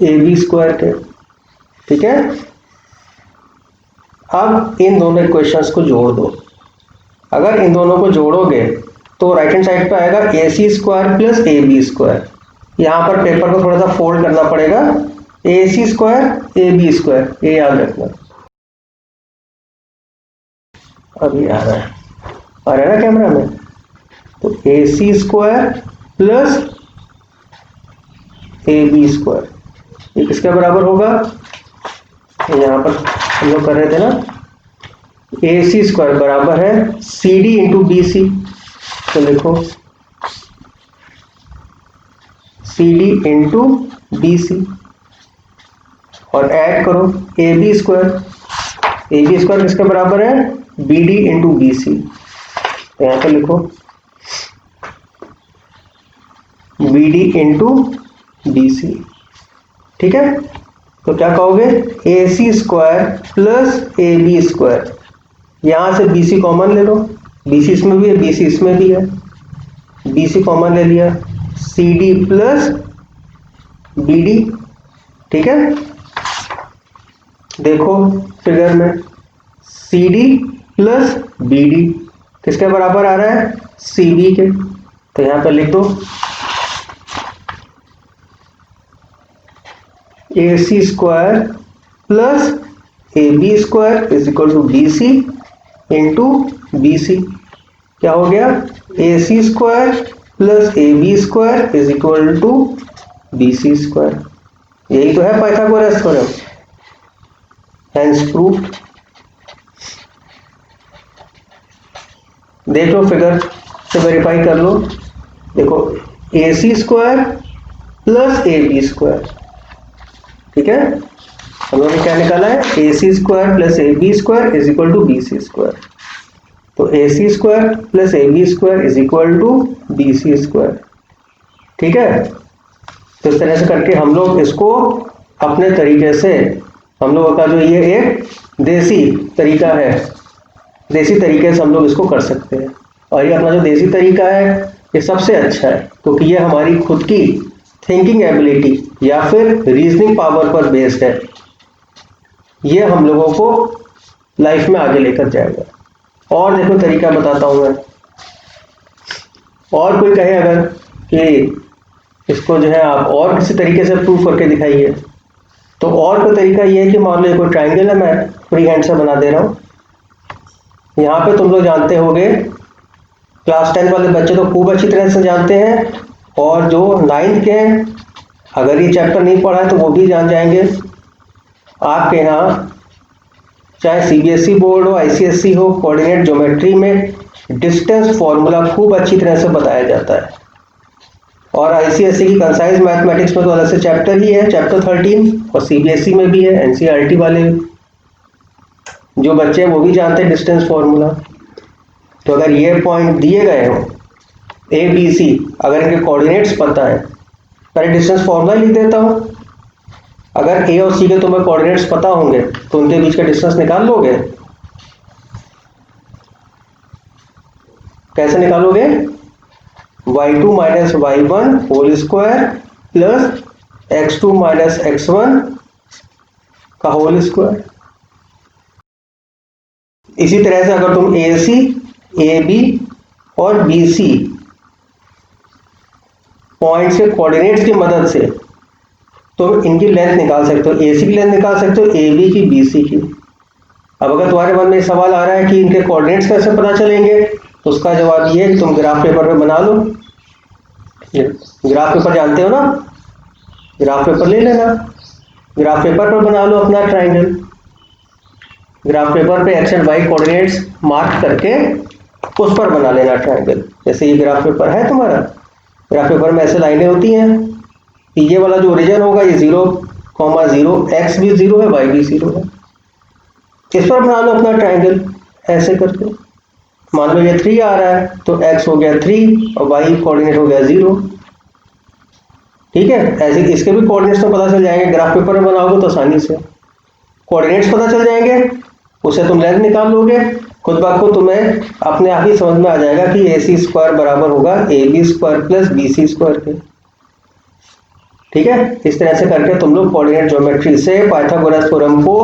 AB स्क्वायर के, ठीक है। अब इन दोनों इक्वेशंस को जोड़ दो, अगर इन दोनों को जोड़ोगे तो राइट हैंड साइड पे आएगा AC square plus AB square. यहां पर पेपर को थोड़ा सा फोल्ड करना पड़ेगा, AC स्क्वायर AB स्क्वायर, ये याद रखना। अभी आ रहा है ना कैमरा में, तो AC square plus AB square, ये किसके बराबर होगा? यहां पर हम लोग कर रहे थे ना, AC स्क्वायर बराबर है CD इंटू BC, तो लिखो CD इंटू BC, और ऐड करो AB स्क्वायर किसके बराबर है? BD इंटू BC, तो यहां पर लिखो BD इंटू BC, ठीक है। तो क्या कहोगे, A C square plus A B square. यहाँ से बी सी कॉमन ले लो, बी सी इसमें भी है, बी सी इसमें भी है, बी सी कॉमन ले लिया, C D plus B D. ठीक है, देखो फिगर में C D plus B D किसके बराबर आ रहा है, सी बी के। तो यहां पर लिख दो A C square plus A B square is equal to B C into B C. क्या हो गया, A C square plus A B square is equal to B C square. यही तो है पाइथागोरस थ्योरम, हेंस प्रूफ। देख लो figure से verify कर लो। देखो A C square plus A B square, ठीक है, हम लोगों ने क्या निकाला है, A C square plus A B square is equal to B C square. तो A C square plus A B square is equal to B C square. ठीक है, तो इस तरह से करके हम लोग इसको अपने तरीके से, हम लोगों का जो ये एक देसी तरीका है, देसी तरीके से हम लोग इसको कर सकते हैं। और ये अपना जो देसी तरीका है ये सबसे अच्छा है, क्योंकि ये हमारी खुद की थिंकिंग एबिलिटी या फिर रीजनिंग पावर पर बेस्ड है। ये हम लोगों को लाइफ में आगे लेकर जाएगा। और देखो तरीका बताता हूं मैं, और कोई कहे अगर कि इसको जो है आप और किसी तरीके से प्रूव करके दिखाइए, तो और कोई तरीका ये है कि मान लो कोई ट्राइंगल है, मैं फ्री हैंड से बना दे रहा हूं। यहाँ पे तुम लोग जानते होंगे, क्लास 10 वाले बच्चे तो खूब अच्छी तरह से जानते हैं, और जो 9th के हैं अगर ये चैप्टर नहीं पढ़ा है तो वो भी जान जाएंगे। आपके यहाँ चाहे सीबीएसई बोर्ड हो, आईसीएसई हो, कोऑर्डिनेट ज्योमेट्री में डिस्टेंस फॉर्मूला खूब अच्छी तरह से बताया जाता है। और आईसीएसई की कंसाइज मैथमेटिक्स में तो अलग से चैप्टर ही है, चैप्टर 13, और सीबीएसई में भी है, एनसीईआरटी वाले जो बच्चे हैं वो भी जानते हैं डिस्टेंस फॉर्मूला। तो अगर ये पॉइंट दिए गए हो ए बी सी, अगर इनके कोऑर्डिनेट्स पता है, पहले डिस्टेंस फॉर्मूला लिख देता हूं। अगर ए और सी के तुम्हें कोऑर्डिनेट्स पता होंगे तो उनके बीच का डिस्टेंस निकाल लोगे। कैसे निकालोगे, y2 minus y1 whole square plus x2 minus x1 का होल स्क्वायर। इसी तरह से अगर तुम ए सी, ए बी और बी सी पॉइंट्स के कोऑर्डिनेट्स की मदद से तुम इनकी लेंथ निकाल सकते हो, ए सी की लेंथ निकाल सकते हो, ए बी की, बी सी की। अब अगर तुम्हारे मन में सवाल आ रहा है कि इनके कोऑर्डिनेट्स कैसे पता चलेंगे, तो उसका जवाब ये है कि तुम ग्राफ पेपर पे बना लो। ग्राफ पेपर जानते हो ना, ग्राफ पेपर ले लेना, ग्राफ पेपर पर बना लो अपना ट्राइंगल। ग्राफ पेपर पे X and Y coordinates mark करके उस पर बना लेना ट्राइंगल। जैसे ये ग्राफ पेपर है तुम्हारा, ग्राफ पेपर में ऐसे लाइनें होती हैं, ये वाला जो ओरिजिन होगा ये 0,0, एक्स भी 0 है, वाई भी 0 है। इस पर बना लो अपना ट्राइंगल ऐसे करके। मान लो ये 3 आ रहा है तो x हो गया 3 और y कोऑर्डिनेट हो गया 0। ठीक है, ऐसे इसके भी कोऑर्डिनेट्स तो पता चल जाएंगे। ग्राफ पेपर में बनाओगे तो आसानी से कोऑर्डिनेट्स पता चल जाएंगे, उससे तुम लेंथ निकाल लोगे। खुद ब खुद तुम्हें अपने आप ही समझ में आ जाएगा कि ए सी स्क्वायर बराबर होगा A B square plus B C square के। ठीक है, इस तरह से करके तुम लोग कोऑर्डिनेट ज्योमेट्री से पाइथागोरस थ्योरम को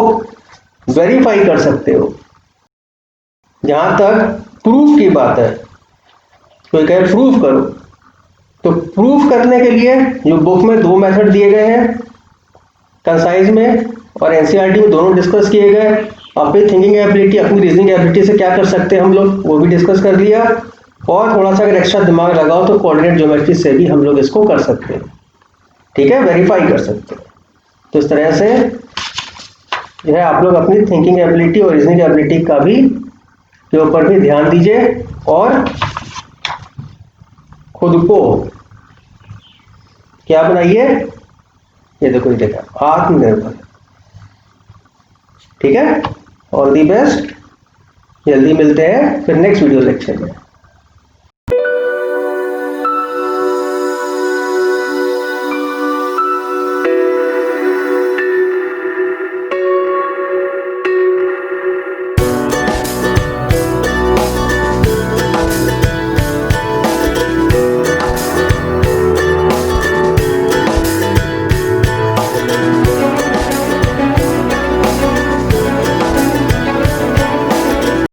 वेरीफाई कर सकते हो। जहां तक प्रूफ की बात है, कोई कहे प्रूफ करो, तो प्रूफ करने के लिए जो बुक में 2 मेथड दिए गए हैं, कंसाइज में और एनसीईआरटी में दोनों डिस्कस किए गए। अपनी थिंकिंग एबिलिटी, अपनी रीजनिंग एबिलिटी से क्या कर सकते हैं हम लोग, वो भी डिस्कस कर लिया। और थोड़ा सा अगर एक्स्ट्रा दिमाग लगाओ तो कोऑर्डिनेट ज्योमेट्री से भी हम लोग इसको कर सकते हैं। ठीक है, वेरीफाई कर सकते हैं। तो इस तरह से जो है आप लोग अपनी थिंकिंग एबिलिटी और रीजनिंग एबिलिटी का भी के ऊपर भी ध्यान दीजिए, और खुद को क्या बनाइए, ये देखो, ये देखा, आत्मनिर्भर। ठीक है, ऑल दी बेस्ट। जल्दी मिलते हैं फिर नेक्स्ट वीडियो लेक्चर में।